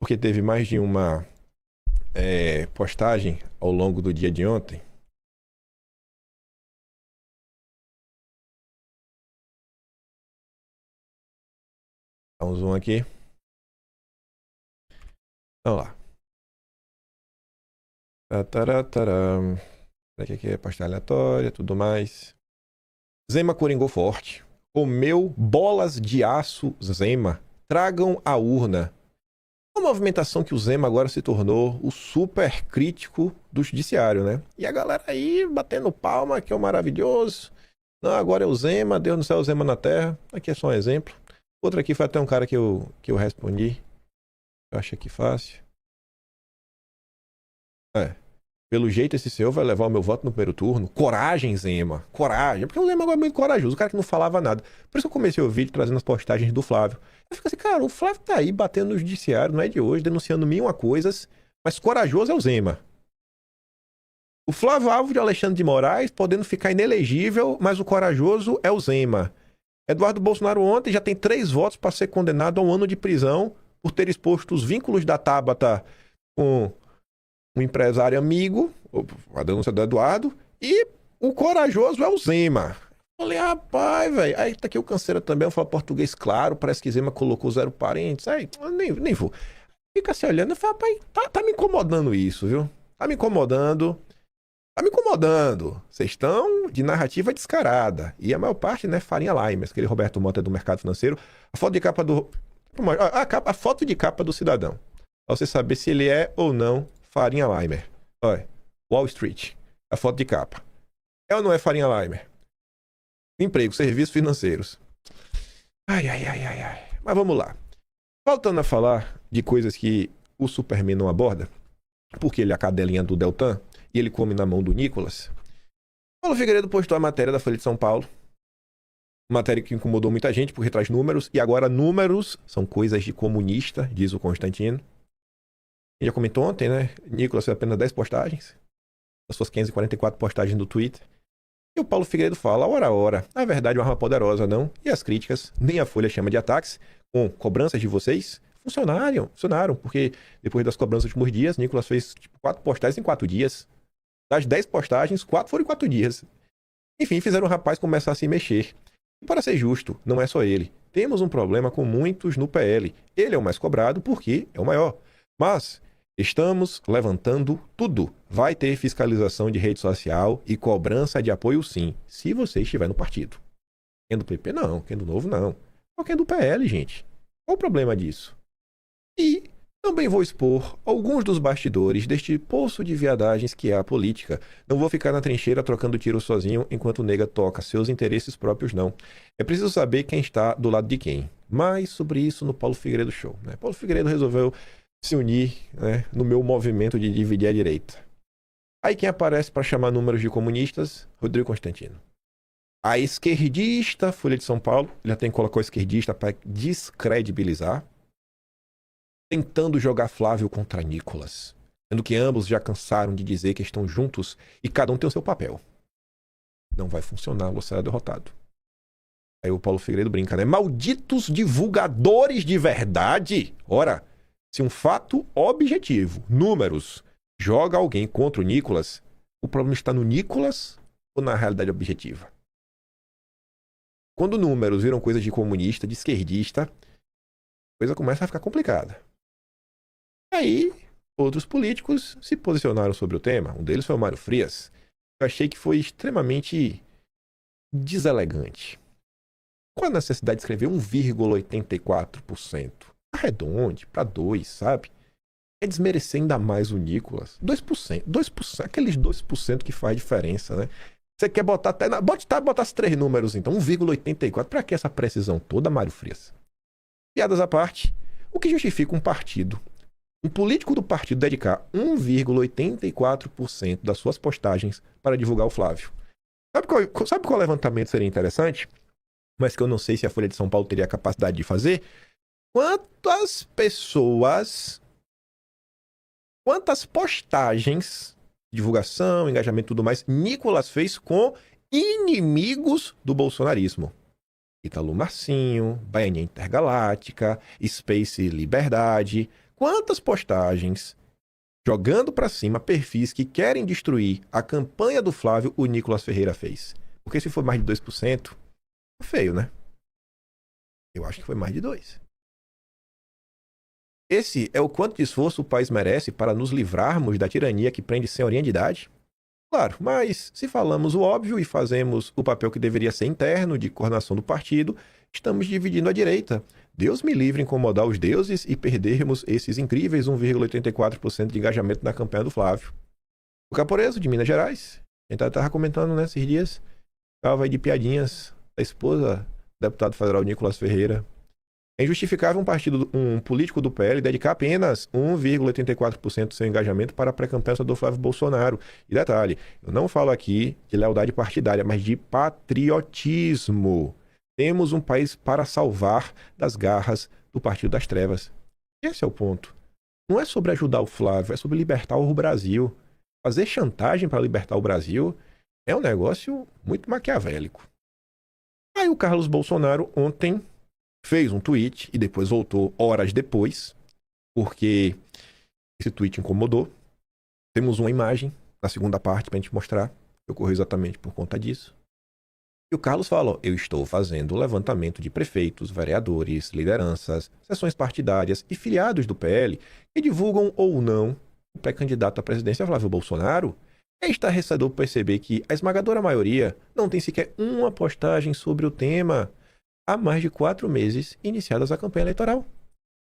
Speaker 15: Porque teve mais de uma postagem ao longo do dia de ontem. Dá um zoom aqui. Vamos lá. Aqui é pasta aleatória, tudo mais. Zema coringou forte. Comeu bolas de aço Zema. Tragam a urna. Uma movimentação que o Zema agora se tornou o super crítico do judiciário, né? E a galera aí batendo palma, que é o maravilhoso. Não, agora é o Zema, Deus no céu, o Zema na terra. Aqui é só um exemplo. Outro aqui foi até um cara que eu respondi. Eu acho aqui fácil. Pelo jeito esse senhor vai levar o meu voto no primeiro turno. Coragem, Zema. Coragem. Porque o Zema agora é muito corajoso. O cara que não falava nada. Por isso que eu comecei o vídeo trazendo as postagens do Flávio. Eu fico assim, cara, o Flávio tá aí batendo no judiciário, não é de hoje, denunciando mil e uma coisas. Mas corajoso é o Zema. O Flávio alvo de Alexandre de Moraes, podendo ficar inelegível, mas o corajoso é o Zema. Eduardo Bolsonaro ontem já tem 3 votos para ser condenado a 1 ano de prisão por ter exposto os vínculos da Tabata com um empresário amigo, a denúncia do Eduardo, e o corajoso é o Zema. Falei, rapaz, velho. Aí tá aqui o Canseira também, fala português claro, parece que Zema colocou 0 parentes. Aí, nem vou. Fica se olhando, eu falo, rapaz, tá me incomodando isso, viu? Tá me incomodando. Tá me incomodando. Vocês estão de narrativa descarada. E a maior parte, né, Farinha Limes, aquele Roberto Mota do mercado financeiro. A foto de capa do... A foto de capa do cidadão. Pra você saber se ele é ou não Farinha Limer. Olha, Wall Street. A foto de capa. É ou não é Farinha Limer? Emprego, serviços financeiros. Ai. Mas vamos lá. Voltando a falar de coisas que o Superman não aborda, porque ele é a cadelinha do Deltan e ele come na mão do Nicolas. Paulo Figueiredo postou a matéria da Folha de São Paulo. Matéria que incomodou muita gente porque traz números. E agora números são coisas de comunista, diz o Constantino. Ele já comentou ontem, né? Nicolas fez apenas 10 postagens. Das suas 544 postagens do Twitter. E o Paulo Figueiredo fala, ora. A verdade é uma arma poderosa, não? E as críticas, nem a Folha chama de ataques, com cobranças de vocês, funcionaram. Porque depois das cobranças dos últimos dias, Nicolas fez 4 postagens em 4 dias. Das 10 postagens, 4 foram em 4 dias. Enfim, fizeram o rapaz começar a se mexer. E para ser justo, não é só ele. Temos um problema com muitos no PL. Ele é o mais cobrado porque é o maior. Mas estamos levantando tudo. Vai ter fiscalização de rede social e cobrança de apoio sim, se você estiver no partido. Quem é do PP não, quem é do Novo não. Quem é do PL, gente. Qual o problema disso? E também vou expor alguns dos bastidores deste poço de viadagens que é a política. Não vou ficar na trincheira trocando tiro sozinho enquanto o nega toca seus interesses próprios, não. É preciso saber quem está do lado de quem. Mais sobre isso no Paulo Figueiredo Show, né? Paulo Figueiredo resolveu se unir, né, no meu movimento de dividir a direita. Aí quem aparece para chamar números de comunistas? Rodrigo Constantino. A esquerdista Folha de São Paulo, ele até colocou a esquerdista para descredibilizar, tentando jogar Flávio contra Nicolas, sendo que ambos já cansaram de dizer que estão juntos e cada um tem o seu papel. Não vai funcionar, você será derrotado. Aí o Paulo Figueiredo brinca, né? Malditos divulgadores de verdade! Ora, se um fato objetivo, números, joga alguém contra o Nicolas, o problema está no Nicolas ou na realidade objetiva? Quando números viram coisa de comunista, de esquerdista, a coisa começa a ficar complicada. Aí, outros políticos se posicionaram sobre o tema. Um deles foi o Mário Frias. Eu achei que foi extremamente deselegante. Qual a necessidade de escrever 1,84%? Arredonde para 2, sabe? é desmerecer ainda mais o Nicolas. 2%, aqueles 2% que faz diferença, né? Você quer botar até... Botar os 3 números, então, 1,84. Pra que essa precisão toda, Mário Frias? Piadas à parte, o que justifica um partido, um político do partido dedicar 1,84% das suas postagens para divulgar o Flávio? Sabe qual levantamento seria interessante? Mas que eu não sei se a Folha de São Paulo teria a capacidade de fazer? Quantas postagens, divulgação, engajamento e tudo mais, Nicolas fez com inimigos do bolsonarismo? Ítalo Marcinho, Baianinha Intergaláctica, Space Liberdade. Quantas postagens jogando pra cima perfis que querem destruir a campanha do Flávio o Nicolas Ferreira fez? Porque se for mais de 2%, é feio, né? Eu acho que foi mais de 2%. Esse é o quanto de esforço o país merece para nos livrarmos da tirania que prende senhorinha de idade? Claro, mas se falamos o óbvio e fazemos o papel que deveria ser interno, de coordenação do partido, estamos dividindo a direita. Deus me livre incomodar os deuses e perdermos esses incríveis 1,84% de engajamento na campanha do Flávio. O Caporeso, de Minas Gerais, a gente estava comentando nesses dias, estava aí de piadinhas da esposa do deputado federal Nicolas Ferreira. É injustificável um político do PL dedicar apenas 1,84% do seu engajamento para a pré-campanha do Flávio Bolsonaro. E detalhe, eu não falo aqui de lealdade partidária, mas de patriotismo. Temos um país para salvar das garras do Partido das Trevas. Esse é o ponto. Não é sobre ajudar o Flávio, é sobre libertar o Brasil. Fazer chantagem para libertar o Brasil é um negócio muito maquiavélico. Aí o Carlos Bolsonaro ontem fez um tweet e depois voltou horas depois, porque esse tweet incomodou. Temos uma imagem na segunda parte para a gente mostrar que ocorreu exatamente por conta disso. E o Carlos falou: eu estou fazendo o levantamento de prefeitos, vereadores, lideranças, seções partidárias e filiados do PL que divulgam ou não o pré-candidato à presidência Flávio Bolsonaro. É estarrecedor perceber que a esmagadora maioria não tem sequer uma postagem sobre o tema. Há mais de 4 meses iniciadas a campanha eleitoral.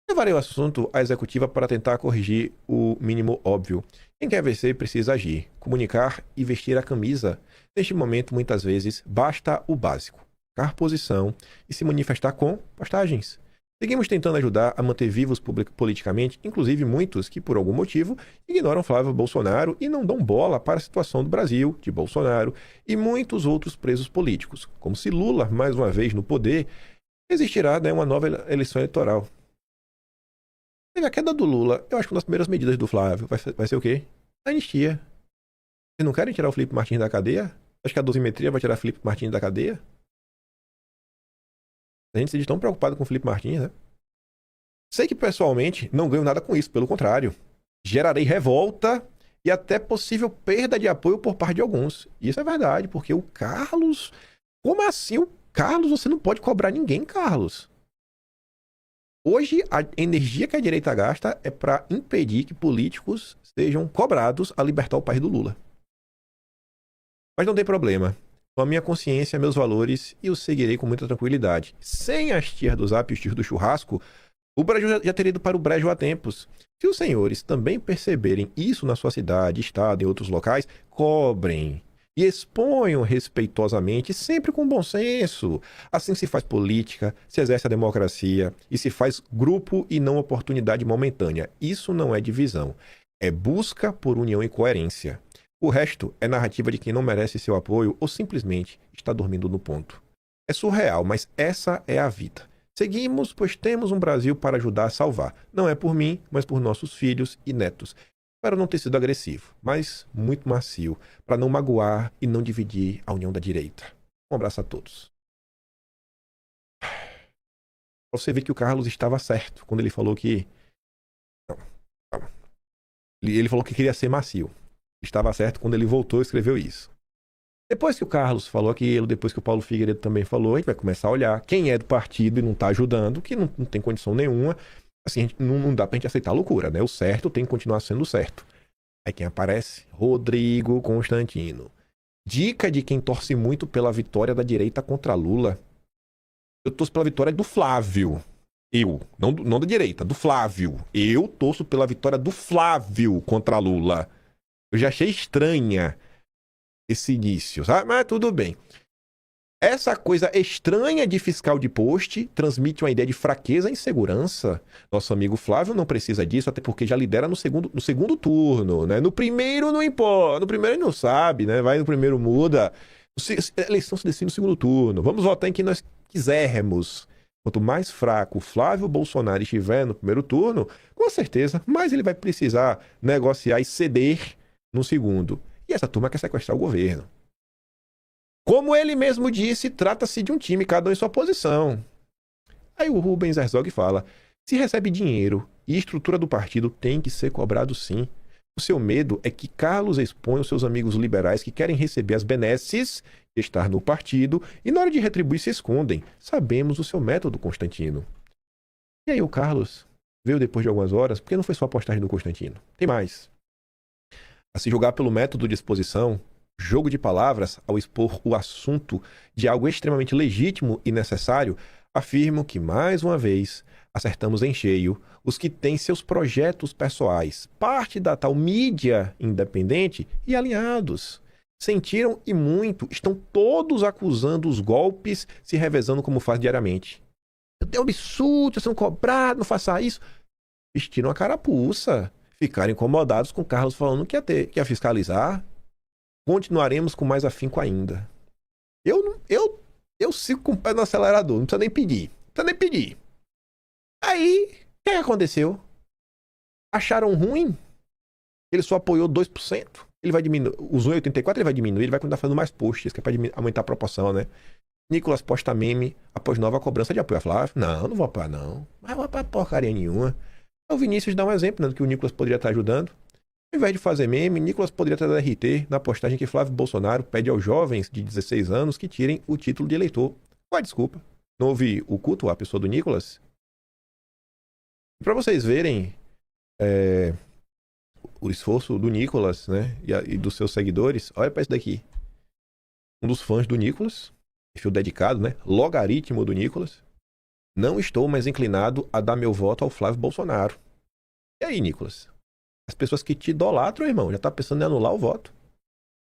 Speaker 15: Levarei o assunto à executiva para tentar corrigir o mínimo óbvio. Quem quer vencer precisa agir, comunicar e vestir a camisa. Neste momento, muitas vezes, basta o básico: marcar posição e se manifestar com postagens. Seguimos tentando ajudar a manter vivos politicamente, inclusive muitos que, por algum motivo, ignoram Flávio Bolsonaro e não dão bola para a situação do Brasil, de Bolsonaro e muitos outros presos políticos. Como se Lula, mais uma vez no poder, existirá, né, uma nova eleição eleitoral. A queda do Lula, eu acho que uma das primeiras medidas do Flávio vai ser o quê? A anistia. Vocês não querem tirar o Felipe Martins da cadeia? Acho que a dosimetria vai tirar o Felipe Martins da cadeia? A gente se tão preocupado com o Felipe Martins, né? Sei que pessoalmente não ganho nada com isso, pelo contrário. Gerarei revolta e até possível perda de apoio por parte de alguns. Isso é verdade, porque o Carlos... Como assim o Carlos? Você não pode cobrar ninguém, Carlos. Hoje, a energia que a direita gasta é para impedir que políticos sejam cobrados a libertar o país do Lula. Mas não tem problema. Com a minha consciência, meus valores, e eu seguirei com muita tranquilidade. Sem as tias do Zap e os tios do churrasco, o Brasil já teria ido para o brejo há tempos. Se os senhores também perceberem isso na sua cidade, estado e outros locais, cobrem e exponham respeitosamente, sempre com bom senso. Assim se faz política, se exerce a democracia e se faz grupo e não oportunidade momentânea. Isso não é divisão, é busca por união e coerência. O resto é narrativa de quem não merece seu apoio ou simplesmente está dormindo no ponto. É surreal, mas essa é a vida. Seguimos, pois temos um Brasil para ajudar a salvar. Não é por mim, mas por nossos filhos e netos. Espero não ter sido agressivo, mas muito macio, para não magoar e não dividir a união da direita. Um abraço a todos. Você vê que o Carlos estava certo quando ele falou que... Não, calma. Ele falou que queria ser macio. Estava certo quando ele voltou e escreveu isso. Depois que o Carlos falou aquilo, depois que o Paulo Figueiredo também falou, a gente vai começar a olhar quem é do partido e não está ajudando, que não tem condição nenhuma. Assim, não dá pra gente aceitar a loucura, né? O certo tem que continuar sendo certo. Aí quem aparece? Rodrigo Constantino. Dica de quem torce muito pela vitória da direita contra Lula. Eu torço pela vitória do Flávio. Não da direita, do Flávio. Eu torço pela vitória do Flávio contra Lula. Eu já achei estranha esse início, sabe? Mas tudo bem. Essa coisa estranha de fiscal de post transmite uma ideia de fraqueza e insegurança. Nosso amigo Flávio não precisa disso, até porque já lidera no segundo turno, né? No primeiro não importa, no primeiro ele não sabe, né? Vai no primeiro, muda. A eleição se decide no segundo turno. Vamos votar em quem nós quisermos. Quanto mais fraco o Flávio Bolsonaro estiver no primeiro turno, com certeza, mais ele vai precisar negociar e ceder no segundo. E essa turma quer sequestrar o governo. Como ele mesmo disse, trata-se de um time, cada um em sua posição. Aí o Rubens Herzog fala, se recebe dinheiro e a estrutura do partido tem que ser cobrado sim. O seu medo é que Carlos exponha os seus amigos liberais que querem receber as benesses de estar no partido e na hora de retribuir se escondem. Sabemos o seu método, Constantino. E aí o Carlos veio depois de algumas horas, porque não foi só a postagem do Constantino. Tem mais. A se julgar pelo método de exposição, jogo de palavras, ao expor o assunto de algo extremamente legítimo e necessário, afirmo que, mais uma vez, acertamos em cheio os que têm seus projetos pessoais, parte da tal mídia independente e alinhados. Sentiram e muito, estão todos acusando os golpes, se revezando como faz diariamente. É um absurdo, sendo cobrado, não faça isso. Vestiram a carapuça, ficaram incomodados com Carlos falando que ia fiscalizar. Continuaremos com mais afinco ainda. Eu sigo com o pé no acelerador, não precisa nem pedir. Aí, o que aconteceu? Acharam ruim? Ele só apoiou 2%. Ele vai diminuir, os 1,84 ele vai diminuir, ele vai continuar fazendo mais posts, que é para aumentar a proporção, né? Nicolas posta meme após nova cobrança de apoio a Flávio. Não vou apoiar não. Mas não vou apoiar porcaria nenhuma. O Vinícius dá um exemplo, né, do que o Nicolas poderia estar ajudando. Ao invés de fazer meme, Nicolas poderia ter dado RT na postagem que Flávio Bolsonaro pede aos jovens de 16 anos que tirem o título de eleitor. Qual a desculpa? Não houve o culto à pessoa do Nicolas? Para vocês verem o esforço do Nicolas, né, e dos seus seguidores, olha para isso daqui. Um dos fãs do Nicolas, perfil dedicado, né, logaritmo do Nicolas. Não estou mais inclinado a dar meu voto ao Flávio Bolsonaro. E aí, Nicolas? As pessoas que te idolatram, irmão, já tá pensando em anular o voto.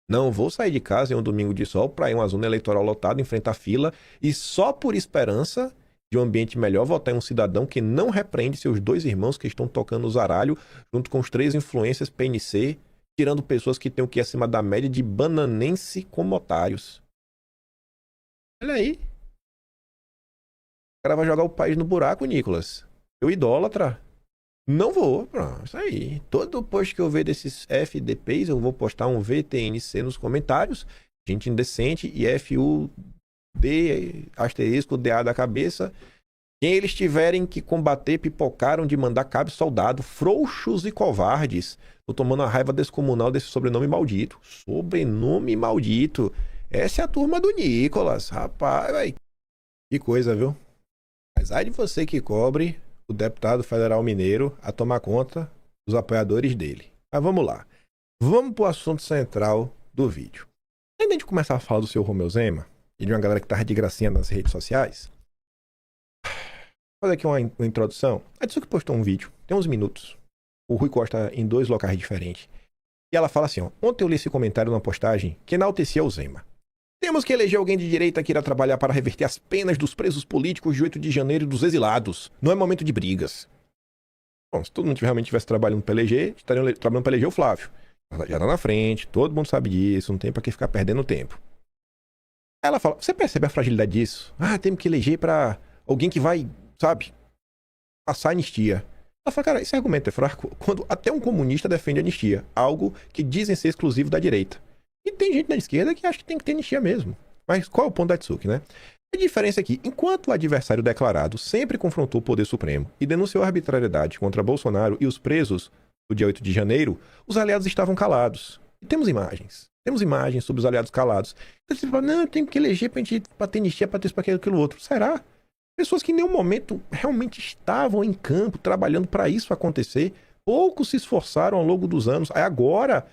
Speaker 15: Não vou sair de casa em um domingo de sol para ir em uma zona eleitoral lotada, enfrentar fila e só por esperança de um ambiente melhor votar em um cidadão que não repreende seus dois irmãos que estão tocando o zaralho junto com os 3 influências PNC, tirando pessoas que têm o que acima da média de bananense como otários. Olha aí. O cara vai jogar o país no buraco, Nicolas. Eu idólatra. Não vou, pronto, isso aí. Todo post que eu ver desses FDPs, eu vou postar um VTNC nos comentários. Gente indecente e FUD, asterisco, DA da cabeça. Quem eles tiverem que combater, pipocaram de mandar cabe soldado, frouxos e covardes. Tô tomando a raiva descomunal desse sobrenome maldito. Sobrenome maldito. Essa é a turma do Nicolas, rapaz, véi. Que coisa, viu? Mas ai de você que cobre o deputado federal mineiro a tomar conta dos apoiadores dele. Mas vamos lá. Vamos pro assunto central do vídeo. Antes de começar a falar do seu Romeu Zema e de uma galera que tava de gracinha nas redes sociais, vou fazer aqui uma introdução. A Tsuki postou um vídeo, tem uns minutos. O Rui Costa em 2 locais diferentes. E ela fala assim, ó. Ontem eu li esse comentário numa postagem que enaltecia o Zema. Temos que eleger alguém de direita que irá trabalhar para reverter as penas dos presos políticos de 8 de janeiro e dos exilados. Não é momento de brigas. Bom, se todo mundo realmente estivesse trabalhando para eleger, estariam trabalhando para eleger o Flávio. Já tá na frente, todo mundo sabe disso, não tem para que ficar perdendo tempo. Ela fala, você percebe a fragilidade disso? Temos que eleger para alguém que vai, sabe, passar anistia. Ela fala, cara, esse argumento é fraco quando até um comunista defende anistia, algo que dizem ser exclusivo da direita. E tem gente na esquerda que acha que tem que ter anistia mesmo. Mas qual é o ponto da Tsuki, né? A diferença é que, enquanto o adversário declarado sempre confrontou o poder supremo e denunciou a arbitrariedade contra Bolsonaro e os presos do dia 8 de janeiro, os aliados estavam calados. E temos imagens. Temos imagens sobre os aliados calados. Então você fala, não, eu tenho que eleger pra ter anistia, pra ter isso, pra aquilo outro. Será? Pessoas que em nenhum momento realmente estavam em campo, trabalhando para isso acontecer. Poucos se esforçaram ao longo dos anos. Aí agora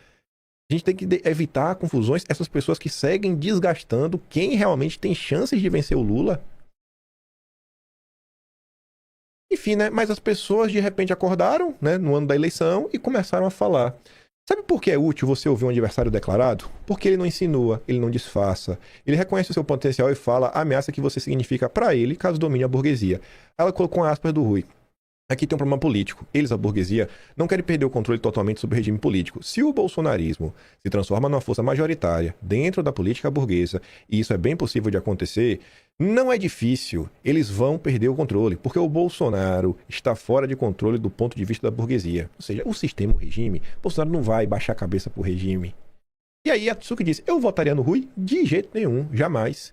Speaker 15: a gente tem que evitar confusões. Essas pessoas que seguem desgastando quem realmente tem chances de vencer o Lula. Enfim, né? Mas as pessoas de repente acordaram, né, no ano da eleição e começaram a falar. Sabe por que é útil você ouvir um adversário declarado? Porque ele não insinua, ele não disfarça. Ele reconhece o seu potencial e fala a ameaça que você significa para ele caso domine a burguesia. Ela colocou aspas do Rui. Aqui tem um problema político. Eles, a burguesia, não querem perder o controle totalmente sobre o regime político. Se o bolsonarismo se transforma numa força majoritária dentro da política burguesa, e isso é bem possível de acontecer, não é difícil. Eles vão perder o controle, porque o Bolsonaro está fora de controle do ponto de vista da burguesia. Ou seja, o sistema, o regime, Bolsonaro não vai baixar a cabeça pro regime. E aí a Tsuki disse, eu votaria no Rui? De jeito nenhum, jamais.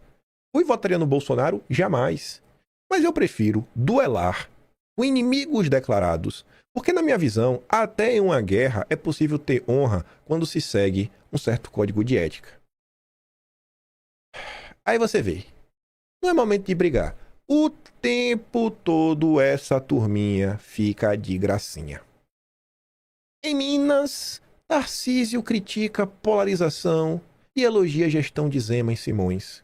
Speaker 15: Rui votaria no Bolsonaro? Jamais. Mas eu prefiro duelar com inimigos declarados, porque na minha visão, até em uma guerra é possível ter honra quando se segue um certo código de ética. Aí você vê, não é momento de brigar. O tempo todo essa turminha fica de gracinha. Em Minas, Tarcísio critica polarização e elogia a gestão de Zema e Simões.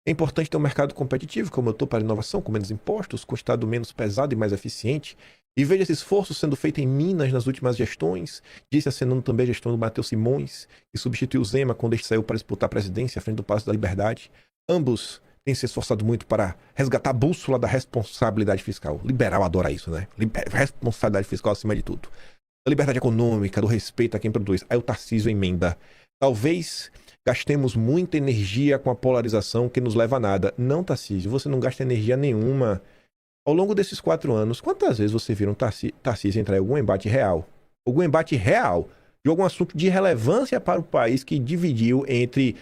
Speaker 15: É importante ter um mercado competitivo, como eu estou para a inovação, com menos impostos, com Estado menos pesado e mais eficiente. E veja esse esforço sendo feito em Minas nas últimas gestões. Disse acenando também a gestão do Matheus Simões, que substituiu Zema quando ele saiu para disputar a presidência à frente do Palácio da Liberdade. Ambos têm se esforçado muito para resgatar a bússola da responsabilidade fiscal. Liberal adora isso, né? Responsabilidade fiscal acima de tudo. A liberdade econômica, do respeito a quem produz. Aí o Tarcísio emenda. Talvez gastemos muita energia com a polarização que nos leva a nada. Não, Tarcísio, você não gasta energia nenhuma. Ao longo desses 4 anos, quantas vezes você viram Tarcísio entrar em algum embate real? Algum embate real de algum assunto de relevância para o país que dividiu entre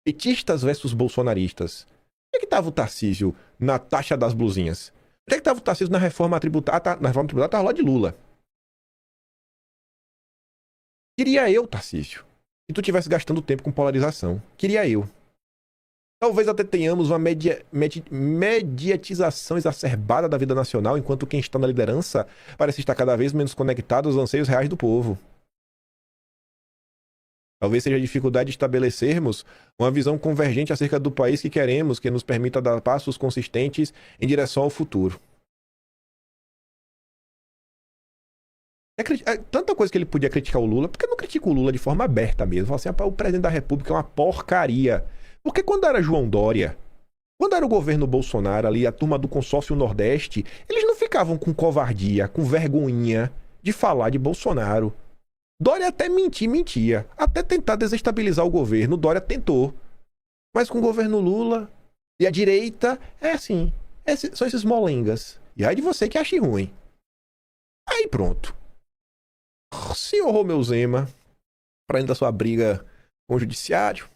Speaker 15: petistas versus bolsonaristas? Onde é que estava o Tarcísio na taxa das blusinhas? Onde é que estava o Tarcísio na reforma tributária? Na reforma tributária estava lá de Lula. Queria eu, Tarcísio, que tu estivesse gastando tempo com polarização. Queria eu. Talvez até tenhamos uma mediatização exacerbada da vida nacional, enquanto quem está na liderança parece estar cada vez menos conectado aos anseios reais do povo. Talvez seja a dificuldade de estabelecermos uma visão convergente acerca do país que queremos, que nos permita dar passos consistentes em direção ao futuro. Tanta coisa que ele podia criticar o Lula, por que não critica o Lula de forma aberta mesmo? Fala assim, o presidente da República é uma porcaria. Porque quando era João Dória, quando era o governo Bolsonaro ali, a turma do consórcio Nordeste, eles não ficavam com covardia, com vergonhinha de falar de Bolsonaro. Dória até mentia, até tentar desestabilizar o governo, Dória tentou. Mas com o governo Lula e a direita, é assim, são esses molengas. E aí de você que ache ruim. Aí pronto. Senhor Romeu Zema, para além da sua briga com o judiciário,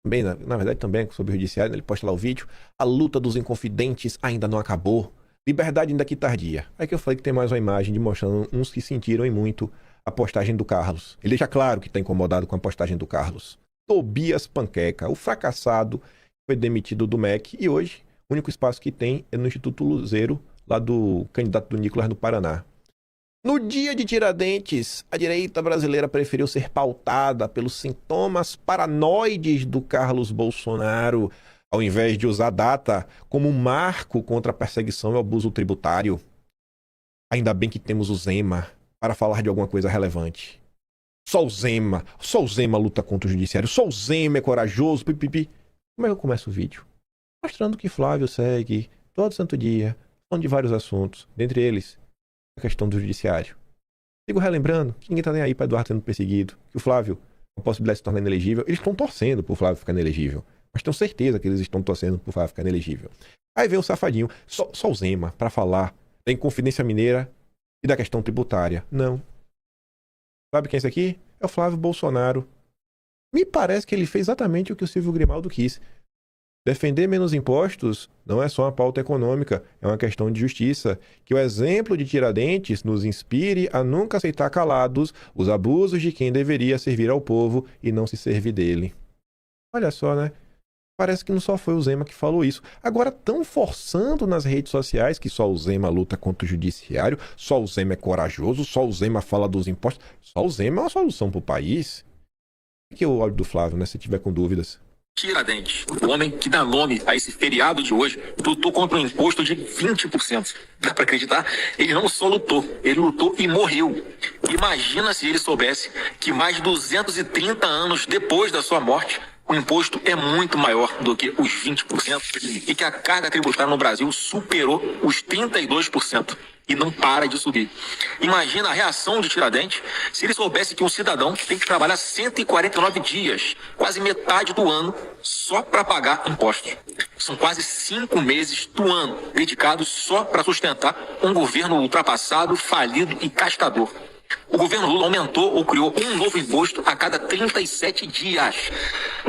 Speaker 15: também, na verdade também sobre o judiciário, ele posta lá o vídeo, a luta dos inconfidentes ainda não acabou, liberdade ainda que tardia. Aí que eu falei que tem mais uma imagem de mostrando uns que sentiram em muito a postagem do Carlos. Ele deixa claro que está incomodado com a postagem do Carlos. Tobias Panqueca, o fracassado, foi demitido do MEC e hoje o único espaço que tem é no Instituto Luzeiro, lá do candidato do Nicolas no Paraná. No dia de Tiradentes, a direita brasileira preferiu ser pautada pelos sintomas paranoides do Carlos Bolsonaro, ao invés de usar a data como um marco contra a perseguição e o abuso tributário. Ainda bem que temos o Zema para falar de alguma coisa relevante. Só o Zema luta contra o judiciário, só o Zema é corajoso, pipipi. Como é que eu começo o vídeo? Mostrando que Flávio segue todo santo dia, falando de vários assuntos, dentre eles a questão do judiciário. Sigo relembrando que ninguém tá nem aí para Eduardo sendo perseguido, que o Flávio, com a possibilidade de se tornar inelegível, eles estão torcendo pro Flávio ficar inelegível. Mas tenho certeza que eles estão torcendo pro Flávio ficar inelegível. Aí vem o safadinho, só o Zema, para falar da Inconfidência Mineira e da questão tributária. Não. Sabe quem é esse aqui? É o Flávio Bolsonaro. Me parece que ele fez exatamente o que o Silvio Grimaldo quis. Defender menos impostos não é só uma pauta econômica, é uma questão de justiça. Que o exemplo de Tiradentes nos inspire a nunca aceitar calados os abusos de quem deveria servir ao povo e não se servir dele. Olha só, né? Parece que não só foi o Zema que falou isso. Agora estão forçando nas redes sociais que só o Zema luta contra o judiciário, só o Zema é corajoso, só o Zema fala dos impostos. Só o Zema é uma solução para o país. Aqui é o áudio do Flávio, né? Se tiver com dúvidas.
Speaker 16: Tiradentes, o homem que dá nome a esse feriado de hoje, lutou contra um imposto de 20%. Dá pra acreditar? Ele não só lutou, ele lutou e morreu. Imagina se ele soubesse que mais de 230 anos depois da sua morte, o imposto é muito maior do que os 20% e que a carga tributária no Brasil superou os 32%. E não para de subir. Imagina a reação de Tiradentes se ele soubesse que um cidadão tem que trabalhar 149 dias, quase metade do ano, só para pagar impostos. São quase 5 meses do ano dedicados só para sustentar um governo ultrapassado, falido e castador. O governo Lula aumentou ou criou um novo imposto a cada 37 dias.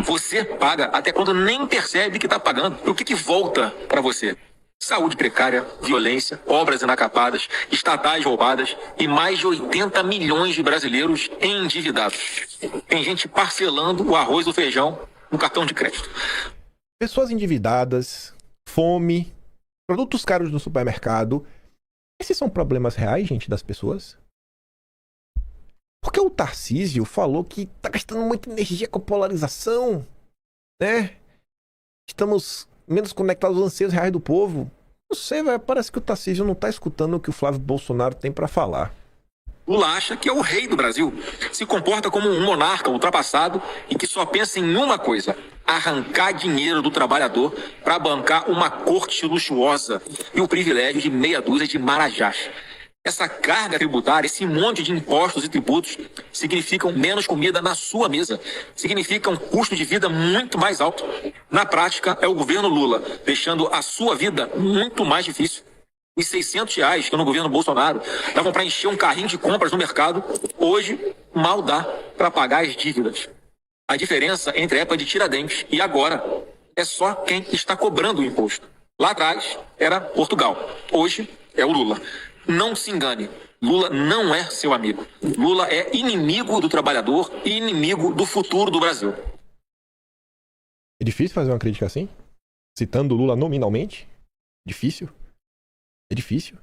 Speaker 16: Você paga até quando nem percebe que está pagando. E o que volta para você? Saúde precária, violência, obras inacabadas, estatais roubadas e mais de 80 milhões de brasileiros endividados. Tem gente parcelando o arroz e o feijão no cartão de crédito.
Speaker 15: Pessoas endividadas, fome, produtos caros no supermercado. Esses são problemas reais, gente, das pessoas? Porque o Tarcísio falou que tá gastando muita energia com polarização, né? Estamos menos conectados aos anseios reais do povo. Não sei, velho, parece que o Tarcísio não tá escutando o que o Flávio Bolsonaro tem pra falar.
Speaker 16: Lula acha que é o rei do Brasil, se comporta como um monarca ultrapassado e que só pensa em uma coisa: arrancar dinheiro do trabalhador para bancar uma corte luxuosa e o privilégio de meia dúzia de marajás. Essa carga tributária, esse monte de impostos e tributos significam menos comida na sua mesa, significam um custo de vida muito mais alto. Na prática, é o governo Lula deixando a sua vida muito mais difícil. Os R$600 que no governo Bolsonaro davam para encher um carrinho de compras no mercado, hoje mal dá para pagar as dívidas. A diferença entre a época de Tiradentes e agora é só quem está cobrando o imposto. Lá atrás era Portugal, hoje é o Lula. Não se engane, Lula não é seu amigo. Lula é inimigo do trabalhador e inimigo do futuro do Brasil.
Speaker 15: É difícil fazer uma crítica assim? Citando Lula nominalmente? Difícil? É difícil.